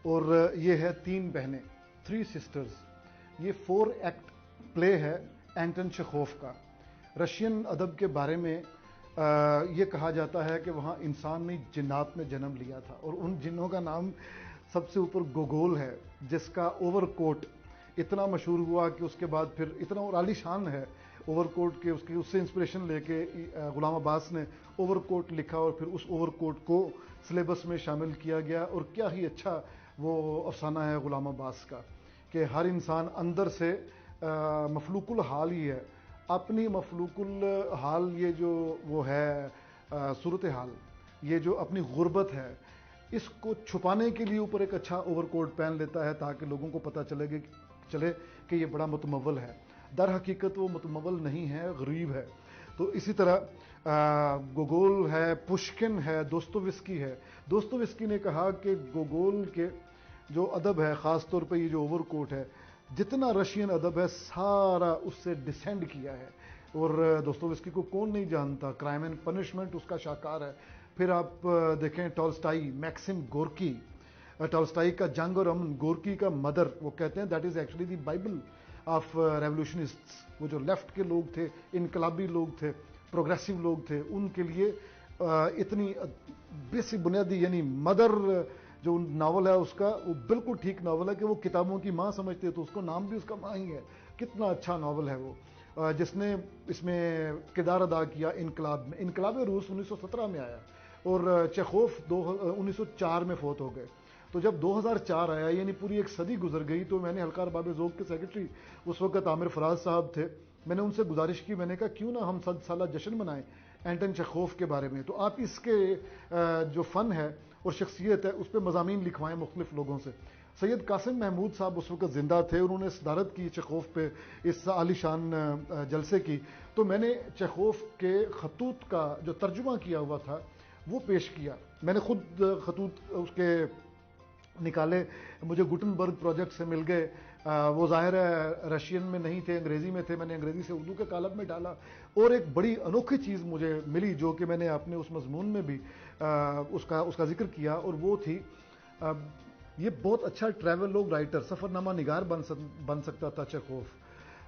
और ये है तीन बहनें, थ्री सिस्टर्स। ये 4 एक्ट प्ले है एंटन चेखोव का। रशियन अदब के बारे में ये कहा जाता है कि वहाँ इंसान ने जिन्नात में जन्म लिया था, और उन जिन्नों का नाम सबसे ऊपर गोगोल है, जिसका ओवरकोट इतना मशहूर हुआ कि उसके बाद फिर इतना और आलीशान है ओवरकोट के, उससे इंस्पिरेशन लेके गुलाम अब्बास ने ओवरकोट लिखा और फिर उस ओवरकोट को सिलेबस में शामिल किया गया। और क्या ही अच्छा वो अफसाना है गुलाम अब्बास का कि हर इंसान अंदर से मफलूकुल हाल ही है। अपनी मफलूकुल हाल, ये जो वो है सूरत हाल, ये जो अपनी गुर्बत है, इसको छुपाने के लिए ऊपर एक अच्छा ओवरकोट पहन लेता है ताकि लोगों को पता चले कि ये बड़ा मुतमव्वल है। दर हकीकत वो मुतमव्वल नहीं है, गरीब है। तो इसी तरह गोगोल है, पुश्किन है, दोस्तोयेव्स्की है। दोस्तोयेव्स्की ने कहा कि गोगोल के जो अदब है, ख़ास तौर पे ये जो ओवरकोट है, जितना रशियन अदब है सारा उससे डिसेंड किया है। और दोस्तोयेव्स्की को कौन नहीं जानता, क्राइम एंड पनिशमेंट उसका शाकार है। फिर आप देखें टॉल्स्टाई, मैक्सिम गोर्की, टॉल्स्टाई का जंग और अमन, गोर्की का मदर, वो कहते हैं that is actually the bible of revolutionists. वो जो लेफ्ट के लोग थे, इनकलाबी लोग थे, प्रोग्रेसिव लोग थे, उनके लिए इतनी बेसिक बुनियादी, यानी मदर जो नावल है उसका, वो बिल्कुल ठीक नावल है कि वो किताबों की माँ समझते हैं, तो उसको नाम भी उसका माँ ही है। कितना अच्छा नावल है वो, जिसने इसमें किरदार अदा किया इनकलाब में। इनकलाब रूस 1917 में आया और चेखोव 1904 में फोत हो गए। तो जब 2004 आया, यानी पूरी एक सदी गुजर गई, तो मैंने हल्का अरबाब ज़ौक़ के सेक्रेटरी उस वक्त आमिर फराज साहब थे, मैंने उनसे गुजारिश की, मैंने कहा क्यों ना हम 100 साला जश्न मनाएं एंटन चेखोव के बारे में। तो आप इसके जो फ़न है और शख्सियत है उस पर मज़ामीन लिखवाएं मुख्तलिफ लोगों से। सैयद कासिम महमूद साहब उस वक्त ज़िंदा थे, उन्होंने सदारत की चेखोव पे इस आलीशान जलसे की। तो मैंने चेखोव के खतूत का जो तर्जुमा किया हुआ था वो पेश किया। मैंने खुद खतूत उसके निकाले, मुझे गुटनबर्ग प्रोजेक्ट से मिल गए। वो ज़ाहिर है रशियन में नहीं थे, अंग्रेज़ी में थे। मैंने अंग्रेज़ी से उर्दू के कालम में डाला और एक बड़ी अनोखी चीज़ मुझे मिली जो कि मैंने अपने उस मजमून में भी उसका जिक्र किया, और वो थी अब ये बहुत अच्छा ट्रैवल राइटर, सफरनामा निगार बन सकता था चेखोव।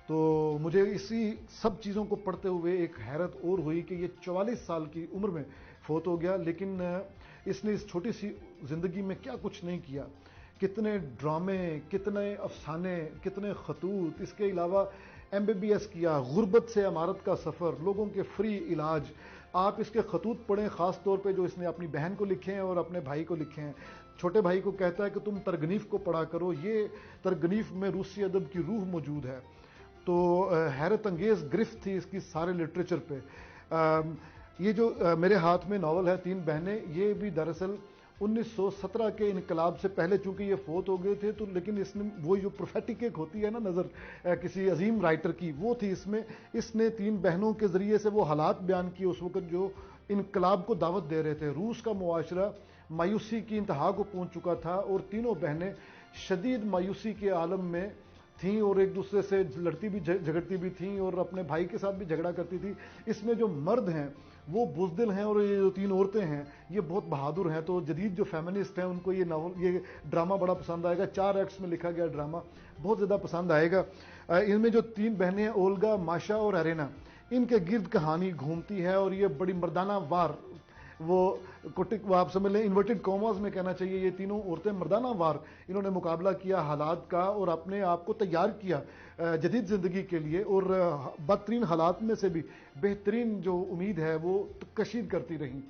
तो मुझे इसी सब चीज़ों को पढ़ते हुए एक हैरत और हुई कि ये 44 साल की उम्र में फोत हो गया, लेकिन इसने इस छोटी सी जिंदगी में क्या कुछ नहीं किया। कितने ड्रामे, कितने अफसाने, कितने खतूत, इसके अलावा MBBS किया, गुर्बत से अमारत का सफ़र, लोगों के फ्री इलाज। आप इसके खतूत पढ़ें, ख़ास तौर पे जो इसने अपनी बहन को लिखे हैं और अपने भाई को लिखे हैं। छोटे भाई को कहता है कि तुम तरगनीफ को पढ़ा करो, ये तरगनीफ में रूसी अदब की रूह मौजूद है। तो हैरत अंगेज गिरफ्त थी इसकी सारे लिटरेचर पे। ये जो मेरे हाथ में नावल है तीन बहनें, ये भी दरअसल 1917 के इनकलाब से पहले, चूंकि ये फोत हो गए थे, तो लेकिन इसने वो जो प्रोफेटिक एक होती है ना नज़र किसी अजीम राइटर की, वो थी इसमें। इसने तीन बहनों के ज़रिए से वो हालात बयान किए उस वक्त जो इनकलाब को दावत दे रहे थे। रूस का मुआशरा मायूसी की इंतहा को पहुंच चुका था और तीनों बहनें शदीद मायूसी के आलम में थीं और एक दूसरे से लड़ती भी झगड़ती भी थीं और अपने भाई के साथ भी झगड़ा करती थी। इसमें जो मर्द हैं वो बुज़दिल हैं और ये जो तीन औरतें हैं ये बहुत बहादुर हैं। तो जदीद जो फेमिनिस्ट हैं उनको ये नावल, ये ड्रामा बड़ा पसंद आएगा। 4 एक्ट्स में लिखा गया ड्रामा बहुत ज़्यादा पसंद आएगा। इनमें जो तीन बहनें हैं, ओल्गा, माशा और अरेना, इनके गिर्द कहानी घूमती है और ये बड़ी मर्दाना वार, वो आप समझ लें इन्वर्टेड कॉमर्स में कहना चाहिए, ये तीनों औरतें मर्दाना वार इन्होंने मुकाबला किया हालात का और अपने आप को तैयार किया जदीद ज़िंदगी के लिए। और बदतरीन हालात में से भी बेहतरीन जो उम्मीद है वो कशीद करती रहीं।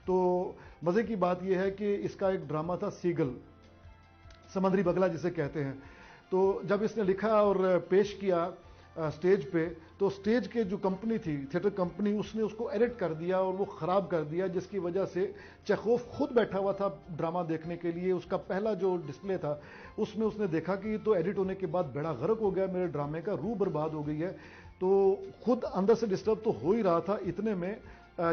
तो मज़े की बात यह है कि इसका एक ड्रामा था सीगल, समंदरी बगला जिसे कहते हैं। तो जब इसने लिखा और पेश किया स्टेज पे, तो स्टेज के जो कंपनी थी, थिएटर कंपनी, उसने उसको एडिट कर दिया और वो ख़राब कर दिया, जिसकी वजह से चेखोव खुद बैठा हुआ था ड्रामा देखने के लिए। उसका पहला जो डिस्प्ले था उसमें उसने देखा कि तो एडिट होने के बाद बेड़ा गर्क हो गया, मेरे ड्रामे का रूह बर्बाद हो गई है। तो खुद अंदर से डिस्टर्ब तो हो ही रहा था। इतने में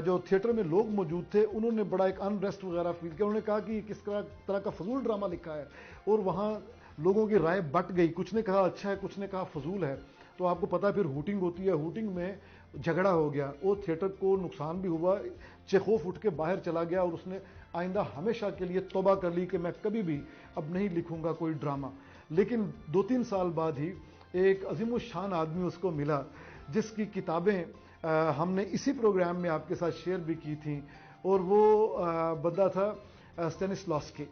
जो थिएटर में लोग मौजूद थे उन्होंने बड़ा एक अनरेस्ट वगैरह फील किया। उन्होंने कहा कि किस तरह का फजूल ड्रामा लिखा है, और वहाँ लोगों की राय बट गई। कुछ ने कहा अच्छा है, कुछ ने कहा फजूल है। तो आपको पता है फिर हुटिंग होती है, हुटिंग में झगड़ा हो गया और थिएटर को नुकसान भी हुआ। चेखोव उठ के बाहर चला गया और उसने आइंदा हमेशा के लिए तौबा कर ली कि मैं कभी भी अब नहीं लिखूंगा कोई ड्रामा। लेकिन 2-3 साल बाद ही एक अजीमुशान आदमी उसको मिला जिसकी किताबें हमने इसी प्रोग्राम में आपके साथ शेयर भी की थी, और वो बंदा था स्टेनिस्लॉस्की।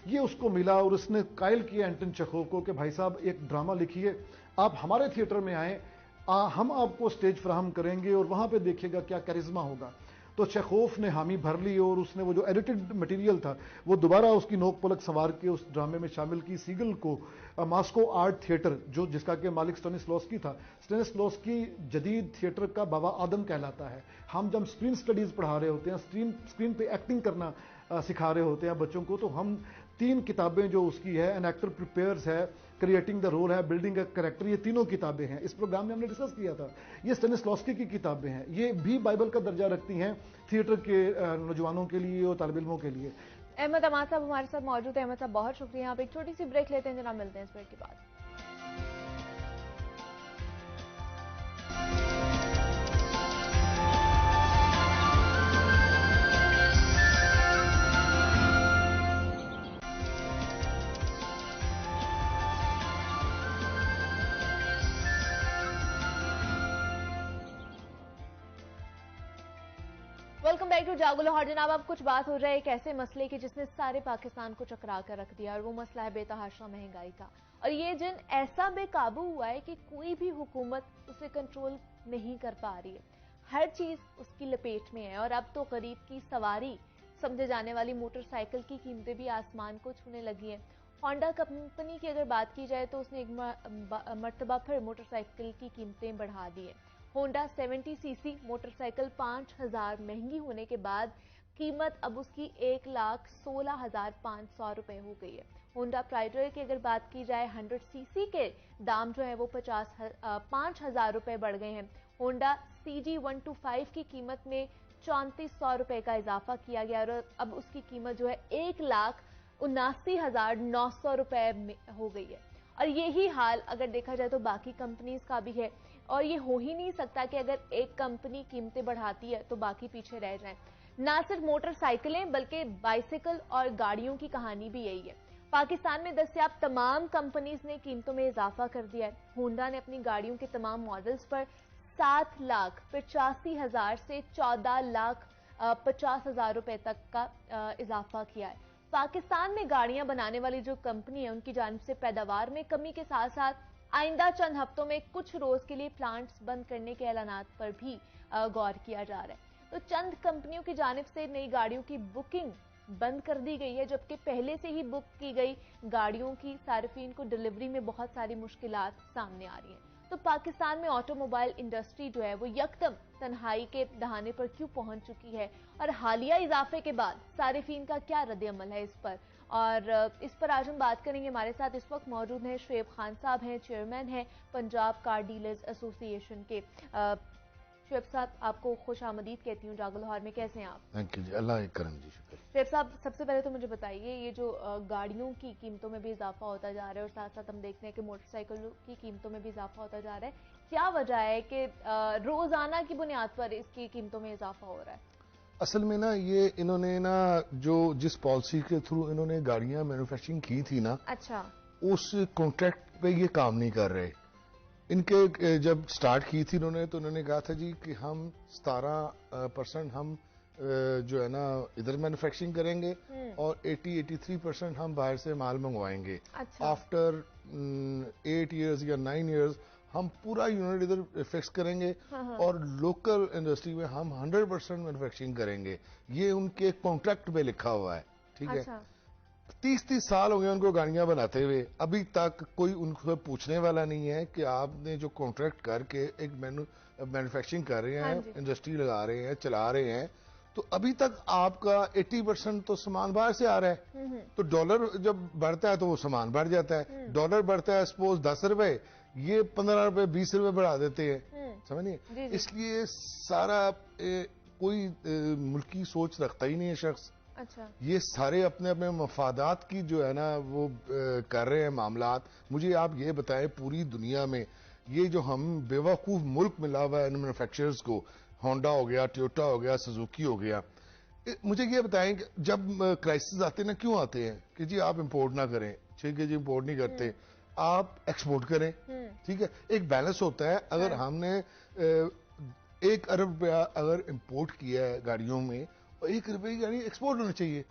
ये उसको मिला और उसने कायल किया एंटन चेखोव को कि भाई साहब एक ड्रामा लिखिए, आप हमारे थिएटर में आए, हम आपको स्टेज फराहम करेंगे और वहाँ पे देखिएगा क्या करिश्मा होगा। तो चेखोव ने हामी भर ली और उसने वो जो एडिटेड मटेरियल था वो दोबारा उसकी नोक पलक संवार के उस ड्रामे में शामिल की। सीगल को मॉस्को आर्ट थिएटर, जो जिसका के मालिक स्टेनिस्लॉस्की था, स्टेनिस्लॉस्की जदीद थिएटर का बाबा आदम कहलाता है। हम जब स्क्रीन स्टडीज़ पढ़ा रहे होते हैं, स्क्रीन पे एक्टिंग करना सिखा रहे होते हैं बच्चों को, तो हम 3 किताबें जो उसकी है, एन एक्टर प्रिपेयर्स है, क्रिएटिंग द रोल है, बिल्डिंग अ कैरेक्टर, ये तीनों किताबें हैं। इस प्रोग्राम में हमने डिस्कस किया था। ये स्टेनिस्लॉस्की की किताबें हैं, ये भी बाइबल का दर्जा रखती हैं थिएटर के नौजवानों के लिए और तालिब इल्मों के लिए। अहमद अमान साहब हमारे साथ मौजूद है। अहमद साहब बहुत शुक्रिया। आप एक छोटी सी ब्रेक लेते हैं, जनाब मिलते हैं इस ब्रेक के बाद। वेलकम बैक टू जागो लाहौर। जनाब अब कुछ बात हो जाए एक ऐसे मसले की जिसने सारे पाकिस्तान को चकरा कर रख दिया, और वो मसला है बेतहाशा महंगाई का। और ये जिन ऐसा बेकाबू हुआ है कि कोई भी हुकूमत उसे कंट्रोल नहीं कर पा रही है। हर चीज उसकी लपेट में है और अब तो गरीब की सवारी समझे जाने वाली मोटरसाइकिल की कीमतें भी आसमान को छूने लगी हैं। होंडा कंपनी की अगर बात की जाए तो उसने एक मरतबा फिर मोटरसाइकिल की कीमतें बढ़ा दी है। होंडा 70cc मोटरसाइकिल 5000 महंगी होने के बाद कीमत अब उसकी 1,16,500 रुपए हो गई है। होंडा प्राइडर की अगर बात की जाए 100cc के दाम जो है वो 5,000 रुपए बढ़ गए हैं। होंडा CG125 की कीमत में 3400 रुपए का इजाफा किया गया और अब उसकी कीमत जो है 1,79,900 रुपए हो गई है। और यही हाल अगर देखा जाए तो बाकी कंपनीज का भी है, और ये हो ही नहीं सकता कि अगर एक कंपनी कीमतें बढ़ाती है तो बाकी पीछे रह जाएं। ना सिर्फ मोटरसाइकिलें बल्कि बाइसिकल और गाड़ियों की कहानी भी यही है। पाकिस्तान में दस्तयाब तमाम कंपनीज ने कीमतों में इजाफा कर दिया है। होंडा ने अपनी गाड़ियों के तमाम मॉडल्स पर 7,85,000 से 14,50,000 रुपए तक का इजाफा किया है। पाकिस्तान में गाड़ियां बनाने वाली जो कंपनी है उनकी जानिब से पैदावार में कमी के साथ साथ आइंदा चंद हफ्तों में कुछ रोज के लिए प्लांट्स बंद करने के ऐलानात पर भी गौर किया जा रहा है। तो चंद कंपनियों की जानिब से नई गाड़ियों की बुकिंग बंद कर दी गई है, जबकि पहले से ही बुक की गई गाड़ियों की सार्फिन को डिलीवरी में बहुत सारी मुश्किलात सामने आ रही हैं। तो पाकिस्तान में ऑटोमोबाइल इंडस्ट्री जो है वो यकदम तन्हाई के दहाने पर क्यों पहुंच चुकी है और हालिया इजाफे के बाद सार्फिन का क्या रद्द-ए-अमल है इस पर, और इस पर आज हम बात करेंगे। हमारे साथ इस वक्त मौजूद हैं शुएब खान साहब, हैं चेयरमैन हैं पंजाब कार डीलर्स एसोसिएशन के। शुएब साहब, आपको खुश आमदीद कहती हूँ जागो लाहौर में। कैसे हैं आप? थैंक यू जी, अल्लाह करम जी, शुक्र। शुएब साहब, सबसे पहले तो मुझे बताइए, ये जो गाड़ियों की कीमतों में भी इजाफा होता जा रहा है और साथ साथ हम देखते हैं कि मोटरसाइकिलों की कीमतों में भी इजाफा होता जा रहा है, क्या वजह है कि रोजाना की बुनियाद पर इसकी कीमतों में इजाफा हो रहा है? असल में ना ये इन्होंने ना जो जिस पॉलिसी के थ्रू इन्होंने गाड़ियां मैन्युफैक्चरिंग की थी ना, अच्छा, उस कॉन्ट्रैक्ट पे ये काम नहीं कर रहे। इनके जब स्टार्ट की थी इन्होंने तो उन्होंने कहा था जी कि हम 17% हम जो है ना इधर मैन्युफैक्चरिंग करेंगे और 80-83% हम बाहर से माल मंगवाएंगे। अच्छा। आफ्टर 8 इयर्स या 9 इयर्स हम पूरा यूनिट इधर फिक्स करेंगे और लोकल इंडस्ट्री में हम 100% मैन्युफैक्चरिंग करेंगे। ये उनके कॉन्ट्रैक्ट पे लिखा हुआ है, ठीक है। 30 साल हो गए उनको गाड़ियां बनाते हुए, अभी तक कोई उनको पूछने वाला नहीं है कि आपने जो कॉन्ट्रैक्ट करके एक मैन्युफैक्चरिंग कर रहे हैं, इंडस्ट्री लगा रहे हैं, चला रहे हैं, तो अभी तक आपका 80% तो सामान बाहर से आ रहा है। तो डॉलर जब बढ़ता है तो वो सामान बढ़ जाता है। डॉलर बढ़ता है सपोज 10 रुपए, ये 15 रुपए 20 रुपए बढ़ा देते हैं, समझिए। इसलिए सारा कोई मुल्की सोच रखता ही नहीं है शख्स। अच्छा। ये सारे अपने अपने मफादात की जो है ना वो कर रहे हैं मामलात। मुझे आप ये बताएं, पूरी दुनिया में ये जो हम बेवकूफ मुल्क मिला हुआ है मैन्युफैक्चरर्स को, होंडा हो गया, टोयोटा हो गया, सुजुकी हो गया, मुझे ये बताएं कि जब क्राइसिस आते हैं ना, क्यों आते हैं कि जी आप इंपोर्ट ना करें, ठीक है जी, इंपोर्ट नहीं करते, आप एक्सपोर्ट करें, ठीक है। एक बैलेंस होता है। अगर हमने 1 अरब रुपया अगर इंपोर्ट किया है गाड़ियों में, और 1 रुपए की गाड़ी एक्सपोर्ट होनी चाहिए।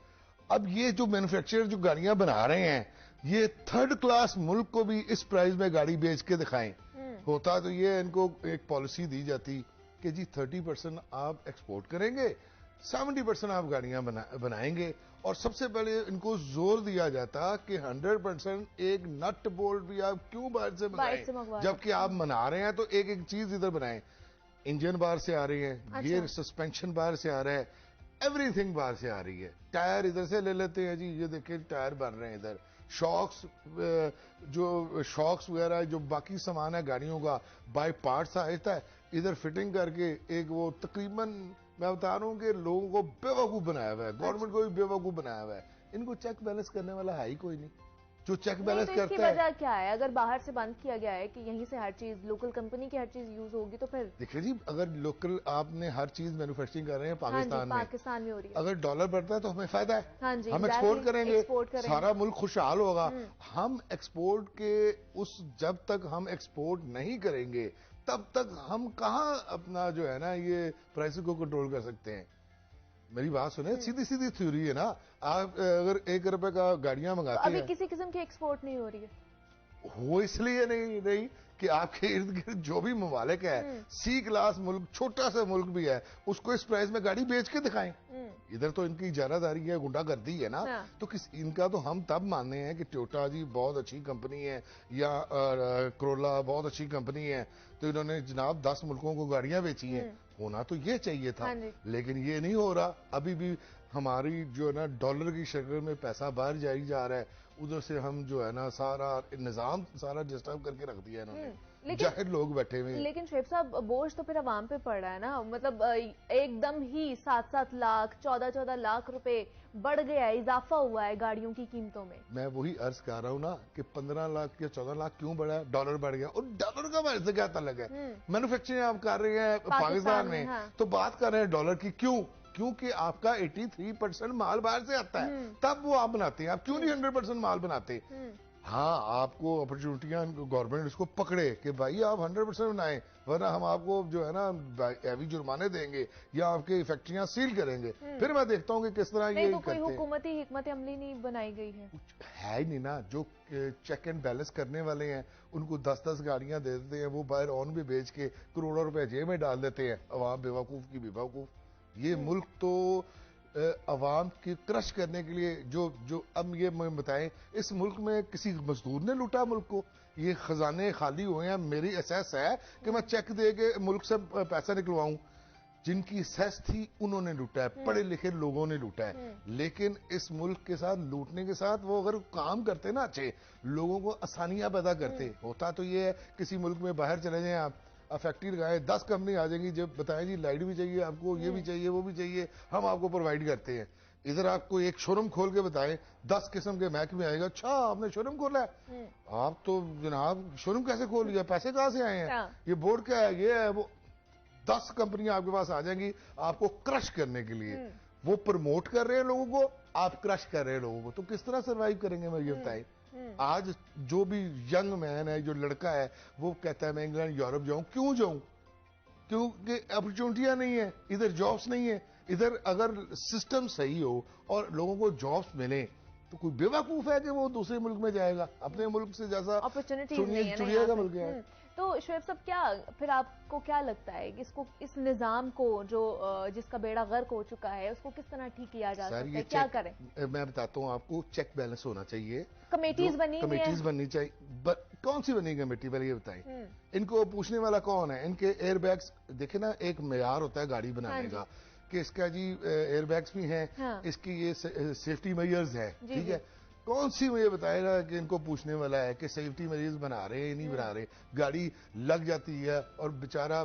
अब ये जो मैन्युफैक्चरर जो गाड़ियां बना रहे हैं, ये 3rd क्लास मुल्क को भी इस प्राइस में गाड़ी बेच के दिखाएं। होता तो ये इनको एक पॉलिसी दी जाती कि जी 30% आप एक्सपोर्ट करेंगे, 70% आप गाड़ियां बनाएंगे, और सबसे पहले इनको जोर दिया जाता कि 100% एक नट बोल्ट भी आप क्यों बाहर से मंगाएं, जबकि आप बना रहे हैं तो एक एक चीज इधर बनाएं। इंजन बाहर से आ रही है, गियर सस्पेंशन बाहर से आ रहा है, एवरीथिंग बाहर से आ रही है। टायर इधर से ले लेते हैं जी, ये देखिए टायर बन रहे हैं इधर। शॉक्स, जो शॉक्स वगैरह जो बाकी सामान है गाड़ियों का, बाय पार्ट्स आता है, इधर फिटिंग करके एक वो तकरीबन मैं बता रहा हूँ कि लोगों को बेवकूफ बनाया हुआ है, गवर्नमेंट को भी बेवकूफ बनाया हुआ है। इनको चेक बैलेंस करने वाला है ही कोई नहीं जो चेक बैलेंस करता है। इसकी वजह क्या है? अगर बाहर से बंद किया गया है कि यहीं से हर चीज लोकल कंपनी की हर चीज यूज होगी, तो फिर देखिए जी, अगर लोकल आपने हर चीज मैन्युफैक्चरिंग कर रहे हैं पाकिस्तान में हो रही है, अगर डॉलर बढ़ता है तो हमें फायदा है। हाँ जी, हम एक्सपोर्ट करेंगे, सारा मुल्क खुशहाल होगा। हम एक्सपोर्ट के जब तक हम एक्सपोर्ट नहीं करेंगे तब तक हम कहाँ अपना जो है ना ये प्राइस को कंट्रोल कर सकते हैं। मेरी बात सुने, सीधी सीधी थ्योरी है ना। आप अगर 1 रुपए का गाड़ियां मंगाते हैं, अभी किसी किस्म की एक्सपोर्ट नहीं हो रही है, वो इसलिए नहीं कि आपके इर्द गिर्द जो भी ममालिक है, C क्लास मुल्क, छोटा सा मुल्क भी है, उसको इस प्राइस में गाड़ी बेच के दिखाएं। इधर तो इनकी इजारादारी है, गुंडागर्दी है ना। तो इनका तो हम तब मानते हैं कि टोयोटा जी बहुत अच्छी कंपनी है या करोला बहुत अच्छी कंपनी है, तो इन्होंने जनाब 10 मुल्कों को गाड़ियां बेची हैं। होना तो ये चाहिए था, लेकिन ये नहीं हो रहा। अभी भी हमारी जो है ना डॉलर की शक्ल में पैसा बाहर जाई जा रहा है, उधर से हम जो है ना सारा निजाम सारा डिस्टर्ब करके रख दिया इन्होंने, जाहिर लोग बैठे हुए। लेकिन शुएब साहब, बोझ तो फिर आवाम पे पड़ रहा है ना। मतलब एकदम ही 7-7 लाख 14-14 लाख रुपए बढ़ गया है, इजाफा हुआ है गाड़ियों की कीमतों में। मैं वही अर्ज कर रहा हूँ ना कि 15 लाख या 14 लाख क्यों बढ़ा है? डॉलर बढ़ गया, और डॉलर का वैसे से क्या तल्लुक है? मैन्युफैक्चरिंग आप कर रहे हैं पाकिस्तान में, तो बात कर रहे हैं डॉलर की, क्यों? क्योंकि आपका 83% माल बाहर से आता है, तब वो आप बनाते हैं। आप क्यों नहीं 100% माल बनाते? हाँ, आपको अपॉर्चुनिटियां गवर्नमेंट इसको पकड़े कि भाई आप 100% बनाएं, वरना हम आपको जो है ना हैवी जुर्माने देंगे या आपकी फैक्ट्रियां सील करेंगे। फिर मैं देखता हूँ कि किस तरह ये तो कोई करते हैं। हुकूमती हिकमत अमली नहीं बनाई गई है? है ही नहीं ना। जो चेक एंड बैलेंस करने वाले हैं उनको 10-10 गाड़ियां दे देते हैं, वो बाहर ऑन भी बेच के करोड़ों रुपए जेब में डाल देते हैं। अवाम बेवकूफ की बेवकूफ। ये मुल्क तो अवाम की क्रश करने के लिए जो अब ये मैं बताएं, इस मुल्क में किसी मजदूर ने लूटा मुल्क को? ये खजाने खाली हुए हैं। मेरी एहसास है कि मैं चेक दे के मुल्क से पैसा निकलवाऊं। जिनकी सेस थी उन्होंने लूटा है, पढ़े लिखे लोगों ने लूटा है। लेकिन इस मुल्क के साथ लूटने के साथ वो अगर काम करते ना अच्छे, लोगों को आसानियां पैदा करते। होता तो ये है, किसी मुल्क में बाहर चले जाएं आप, फैक्ट्री लगाए, 10 कंपनी आ जाएंगी, जब बताएं जी लाइट भी चाहिए आपको, ये भी चाहिए, वो भी चाहिए, हम आपको प्रोवाइड करते हैं। इधर आपको एक शोरूम खोल के बताएं, 10 किस्म के महकमे आएगा, अच्छा आपने शोरूम खोला है? आप तो जनाब शोरूम कैसे खोल लिया, पैसे कहां से आए हैं, ये बोर्ड क्या है, ये है वो। 10 कंपनियां आपके पास आ जाएंगी आपको क्रश करने के लिए। वो प्रमोट कर रहे हैं लोगों को, आप क्रश कर रहे हैं लोगों को, तो किस तरह सर्वाइव करेंगे? मैं ये बताएं। आज जो भी यंग मैन है, जो लड़का है, वो कहता है मैं इंग्लैंड यूरोप जाऊं। क्यों जाऊं? क्योंकि अपॉर्चुनिटियां नहीं है, इधर जॉब्स नहीं है। इधर अगर सिस्टम सही हो और लोगों को जॉब्स मिले, तो कोई बेवकूफ है कि वो दूसरे मुल्क में जाएगा? अपने मुल्क से जैसा अपॉर्चुनिटी चिड़िया का मुल्क है। तो शोएब साहब, क्या फिर आपको क्या लगता है कि इसको, इस निजाम को जो जिसका बेड़ा गर्क हो चुका है, उसको किस तरह ठीक किया जा सकता है? क्या करें? मैं बताता हूँ आपको, चेक बैलेंस होना चाहिए, कमेटीज बननी चाहिए। कौन सी बनी कमेटी पहले ये बताएं? इनको पूछने वाला कौन है? इनके एयरबैग्स देखे ना, एक मेयार होता है गाड़ी बनाने का कि इसका जी एयरबैग्स भी हैं, इसकी ये सेफ्टी मेजर्स है, ठीक है। कौन सी मुझे बताएगा कि इनको पूछने वाला है कि सेफ्टी मेजर्स बना रहे हैं नहीं बना रहे? गाड़ी लग जाती है और बेचारा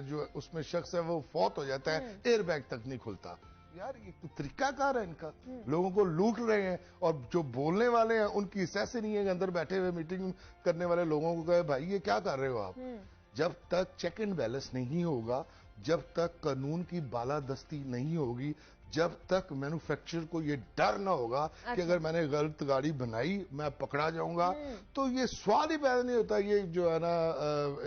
जो उसमें शख्स है वो फौत हो जाता है, एयरबैग तक नहीं खुलता। यार ये तरीकाकार है इनका। लोगों को लूट रहे हैं, और जो बोलने वाले हैं उनकी हिस्सा नहीं है कि अंदर बैठे हुए मीटिंग करने वाले लोगों को कहे भाई ये क्या कर रहे हो आप? जब तक चेक एंड बैलेंस नहीं होगा, जब तक कानून की बालादस्ती नहीं होगी, जब तक मैन्युफैक्चरर को ये डर ना होगा कि अगर मैंने गलत गाड़ी बनाई मैं पकड़ा जाऊंगा, तो ये सवाल ही पैदा नहीं होता। ये जो है ना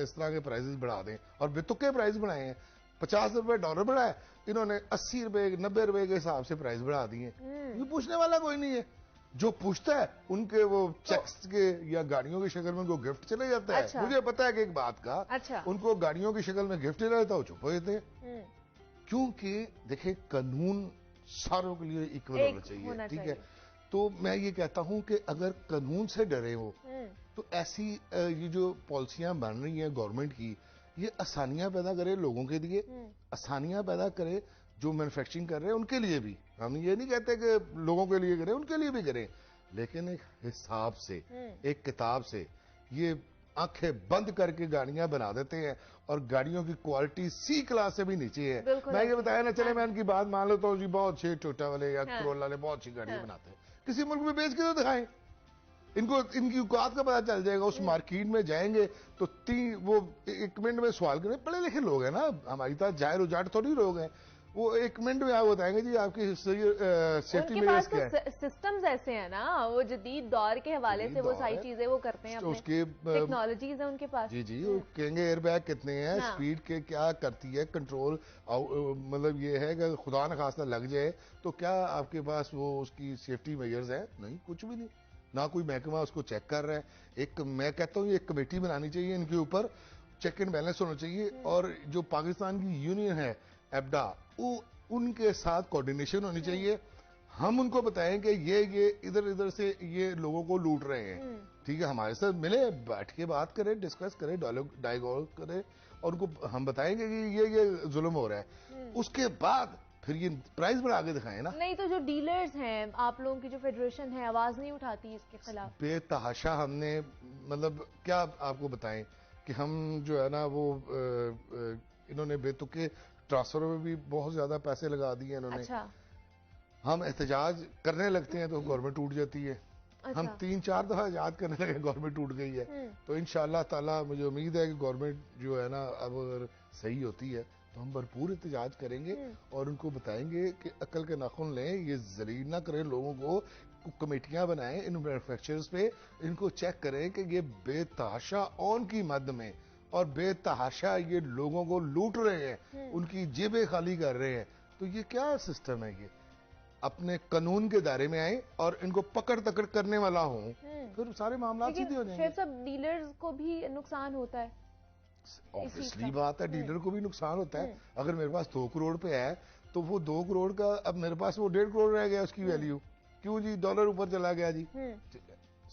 इस तरह के प्राइसेस बढ़ा दें, और बेतुके प्राइस बढ़ाए हैं। $50 बढ़ाए इन्होंने, 80 रुपए 90 रुपए के हिसाब से प्राइस बढ़ा दिए। ये पूछने वाला कोई नहीं है। जो पूछता है उनके वो चेक्स के या गाड़ियों की शक्ल में उनको गिफ्ट चले जाता है। अच्छा। मुझे पता है कि एक बात का, अच्छा। उनको गाड़ियों की शक्ल में गिफ्ट चला जाता है, वो चुप हो जाते हैं। क्योंकि देखिए कानून सारों के लिए इक्वल होना चाहिए, ठीक है। तो मैं ये कहता हूं कि अगर कानून से डरे हो तो ऐसी ये जो पॉलिसियां बन रही हैं गवर्नमेंट की, ये आसानियां पैदा करे लोगों के लिए, आसानियां पैदा करे जो मैन्युफैक्चरिंग कर रहे हैं उनके लिए भी। हम ये नहीं कहते कि लोगों के लिए करें, उनके लिए भी करें, लेकिन एक हिसाब से, एक किताब से। ये आंखें बंद करके गाड़ियां बना देते हैं और गाड़ियों की क्वालिटी सी क्लास से भी नीचे है। मैं ये बताया ना, चले मैं इनकी बात मान लेता हूँ जी, बहुत अच्छे टोयोटा वाले या करोला वाले बहुत अच्छी गाड़ियां बनाते हैं, किसी मुल्क में बेच के तो दिखाएं। इनको इनकी औकात का पता चल जाएगा। उस मार्केट में जाएंगे तो वो 1 मिनट में सवाल करें, पढ़े लिखे लोग हैं ना, हमारी तरह जाहिर उजाट थोड़ी लोग हैं, वो 1 मिनट में आप बताएंगे जी आपकी सेफ्टी मेजर्स क्या है। सिस्टम्स ऐसे हैं ना, वो जदीद दौर के हवाले से वो सारी चीजें वो करते हैं, उसके टेक्नोलॉजीज है उनके पास। जी वो कहेंगे एयरबैग कितने हैं, स्पीड के क्या करती है कंट्रोल, मतलब ये है कि खुदा न खास्ता लग जाए तो क्या आपके पास वो उसकी सेफ्टी मेजर्स है? नहीं, कुछ भी नहीं। ना कोई महकमा उसको चेक कर रहा है। मैं कहता हूँ एक कमेटी बनानी चाहिए, इनके ऊपर चेक एंड बैलेंस होना चाहिए, और जो पाकिस्तान की यूनियन है एबडा, उनके साथ कोऑर्डिनेशन होनी चाहिए। हम उनको बताएं कि ये इधर से ये लोगों को लूट रहे हैं, ठीक है, हमारे साथ मिले, बैठ के बात करें, डिस्कस करें, डायलॉग करें, और उनको हम बताएंगे कि ये जुल्म हो रहा है। उसके बाद फिर ये प्राइस बढ़ा के दिखाएं ना। नहीं तो जो डीलर्स हैं, आप लोगों की जो फेडरेशन है, आवाज नहीं उठाती इसके खिलाफ? बेतहाशा हमने, मतलब क्या आपको बताएं कि हम जो है ना वो इन्होंने बेतुके ट्रांसफर में भी बहुत ज्यादा पैसे लगा दिए इन्होंने। अच्छा। हम एहतजाज करने लगते हैं तो गवर्नमेंट टूट जाती है। अच्छा। हम 3-4 दफा एहतजाज करने लगे, गवर्नमेंट टूट गई है। तो इंशाअल्लाह ताला मुझे उम्मीद है कि गवर्नमेंट जो है ना अब अगर सही होती है तो हम भरपूर एहतजाज करेंगे और उनको बताएंगे कि अकल के नाखून लें, ये जलील ना करें लोगों को, कमेटियां बनाएं इन मैन्युफैक्चरर्स पे, इनको चेक करें कि ये बेतहाशा ऑन की मद में और बेतहाशा ये लोगों को लूट रहे हैं, उनकी जेबें खाली कर रहे हैं। तो ये क्या सिस्टम है? ये अपने कानून के दायरे में आए और इनको पकड़ तकड़ करने वाला हो, फिर सारे मामला सीधे हो जाएंगे। शेफ साहब, डीलर्स को भी नुकसान होता है। ऑब्वियसली बात है, डीलर को भी नुकसान होता है। अगर मेरे पास 2 करोड़ पे है तो वो 2 करोड़ का, अब मेरे पास वो 1.5 करोड़ रह गया उसकी वैल्यू, क्यों जी? डॉलर ऊपर चला गया जी।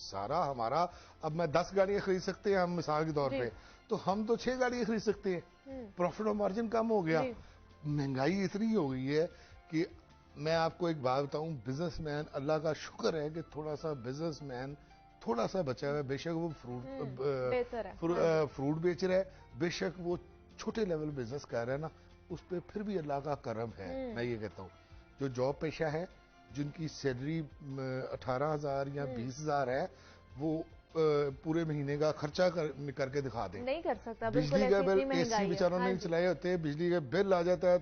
सारा हमारा, अब मैं 10 गाड़ियां खरीद सकते हैं हम मिसाल के तौर पे, तो हम तो 6 गाड़ियां खरीद सकते हैं। प्रॉफिट और मार्जिन कम हो गया। महंगाई इतनी हो गई है कि मैं आपको एक बात बताऊं, बिजनेसमैन, अल्लाह का शुक्र है कि थोड़ा सा बिजनेसमैन थोड़ा सा बचा हुआ है। बेशक वो फ्रूट बेच रहा है, बेशक वो छोटे लेवल बिजनेस कर रहा है ना, उस पर फिर भी अल्लाह का करम है। मैं ये कहता हूँ, जो जॉब पेशा है, जिनकी सैलरी 18,000 या 20,000 है, वो पूरे महीने का खर्चा करके दिखा दें। नहीं कर सकता। बिजली का बिल एसी बेचारों ने चलाए होते हैं, बिजली का बिल आ जाता है,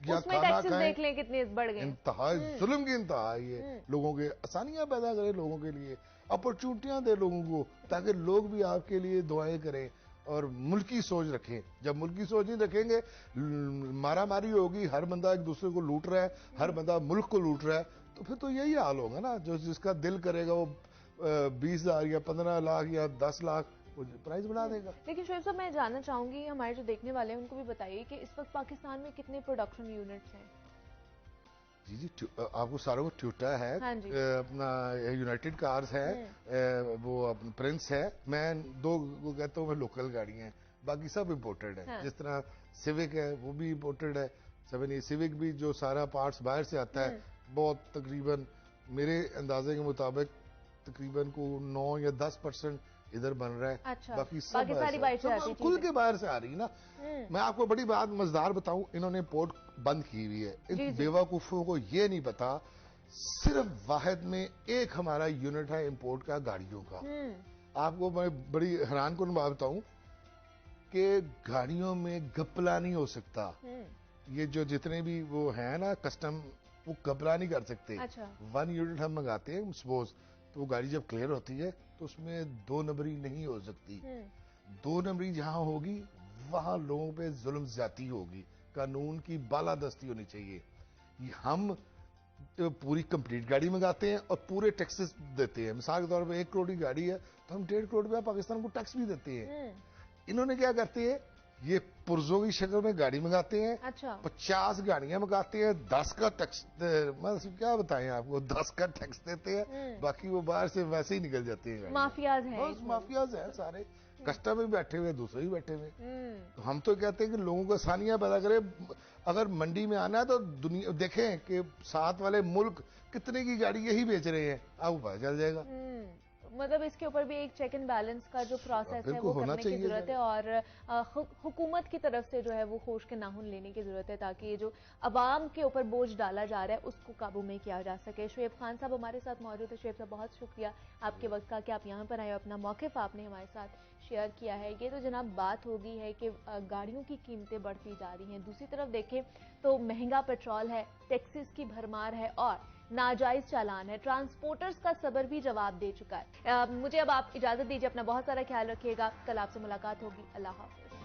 या खाना खाएं, देख लें कितने बढ़ गए। इंतहा जुल्म की इंतहा ये। लोगों के आसानियां पैदा करें, लोगों के लिए अपॉर्चुनिटियां दे लोगों को, ताकि लोग भी आपके लिए दुआएं करें और मुल्की सोच रखें। जब मुल्की सोच नहीं रखेंगे, मारा मारी होगी, हर बंदा एक दूसरे को लूट रहा है, हर बंदा मुल्क को लूट रहा है, तो फिर तो यही हाल होगा ना। जो जिसका दिल करेगा वो 20,000 या 15 लाख या 10 लाख प्राइस बढ़ा देगा। लेकिन शोएब साहब, मैं जानना चाहूंगी, हमारे जो देखने वाले हैं उनको भी बताइए कि इस वक्त पाकिस्तान में कितने प्रोडक्शन यूनिट्स हैं? जी, आपको सारों को ट्यूटा है, अपना यूनाइटेड कार्स है, वो प्रिंस है। मैं 2 कहता हूँ मैं लोकल गाड़ियां हैं, बाकी सब इम्पोर्टेड है। जिस तरह सिविक है वो भी इम्पोर्टेड है। सिविक भी जो सारा पार्ट्स बाहर से आता है, बहुत तकरीबन मेरे अंदाजे के मुताबिक तकरीबन को 9 या 10% इधर बन रहा है। अच्छा, बाकी सारी बाहर से आती है, खुल के बाहर से आ रही ना। मैं आपको बड़ी बात मजेदार बताऊं, इन्होंने पोर्ट बंद की हुई है। इन बेवकूफों को ये नहीं पता, सिर्फ वाहिद में एक हमारा यूनिट है इंपोर्ट का, गाड़ियों का। आपको मैं बड़ी हैरान कुन बात बताऊं कि गाड़ियों में घपला नहीं हो सकता। ये जो जितने भी वो है ना कस्टम, वो घपला नहीं कर सकते। 1 यूनिट हम मंगाते हैं सपोज, तो वो गाड़ी जब क्लियर होती है तो उसमें 2 नंबरी नहीं हो सकती। 2 नंबरी जहां होगी वहां लोगों पे जुल्म ज्यादा होगी। कानून की बालादस्ती होनी चाहिए। हम पूरी कंप्लीट गाड़ी मंगाते हैं और पूरे टैक्सेस देते हैं। मिसाल के तौर पे 1 करोड़ की गाड़ी है तो हम 1.5 करोड़ रुपया पाकिस्तान को टैक्स भी देते हैं। इन्होंने क्या करते हैं, ये पुर्जों की शक्ल में गाड़ी मंगाते हैं। 50 गाड़ियां मंगाते हैं, 10 का टैक्स, मतलब क्या बताएं आपको, 10 का टैक्स देते हैं, बाकी वो बाहर से वैसे ही निकल जाते हैं। माफियाज हैं, माफियाज हैं सारे। कस्टम में बैठे हुए, दूसरे भी बैठे हुए। तो हम तो कहते हैं कि लोगों को आसानियां पैदा करें। अगर मंडी में आना है तो दुनिया देखें कि साथ वाले मुल्क कितने की गाड़ी यही बेच रहे हैं, आपको पता चल जाएगा। मतलब इसके ऊपर भी एक चेक एंड बैलेंस का जो प्रोसेस है वो करने की जरूरत है, और हुकूमत की तरफ से जो है वो होश के नाखून लेने की जरूरत है, ताकि ये जो अवाम के ऊपर बोझ डाला जा रहा है उसको काबू में किया जा सके। शुएब खान साहब हमारे साथ मौजूद है। शुएब साहब, बहुत शुक्रिया आपके वक्त का कि आप यहाँ पर आए, अपना मौक़िफ़ आपने हमारे साथ शेयर किया है। ये तो जनाब बात हो गई है कि गाड़ियों की कीमतें बढ़ती जा रही हैं, दूसरी तरफ देखें तो महंगा पेट्रोल है, टैक्सेस की भरमार है और नाजायज चालान है। ट्रांसपोर्टर्स का सबर भी जवाब दे चुका है। मुझे अब आप इजाजत दीजिए, अपना बहुत सारा ख्याल रखिएगा। कल आपसे मुलाकात होगी। अल्लाह हाफ़िज़।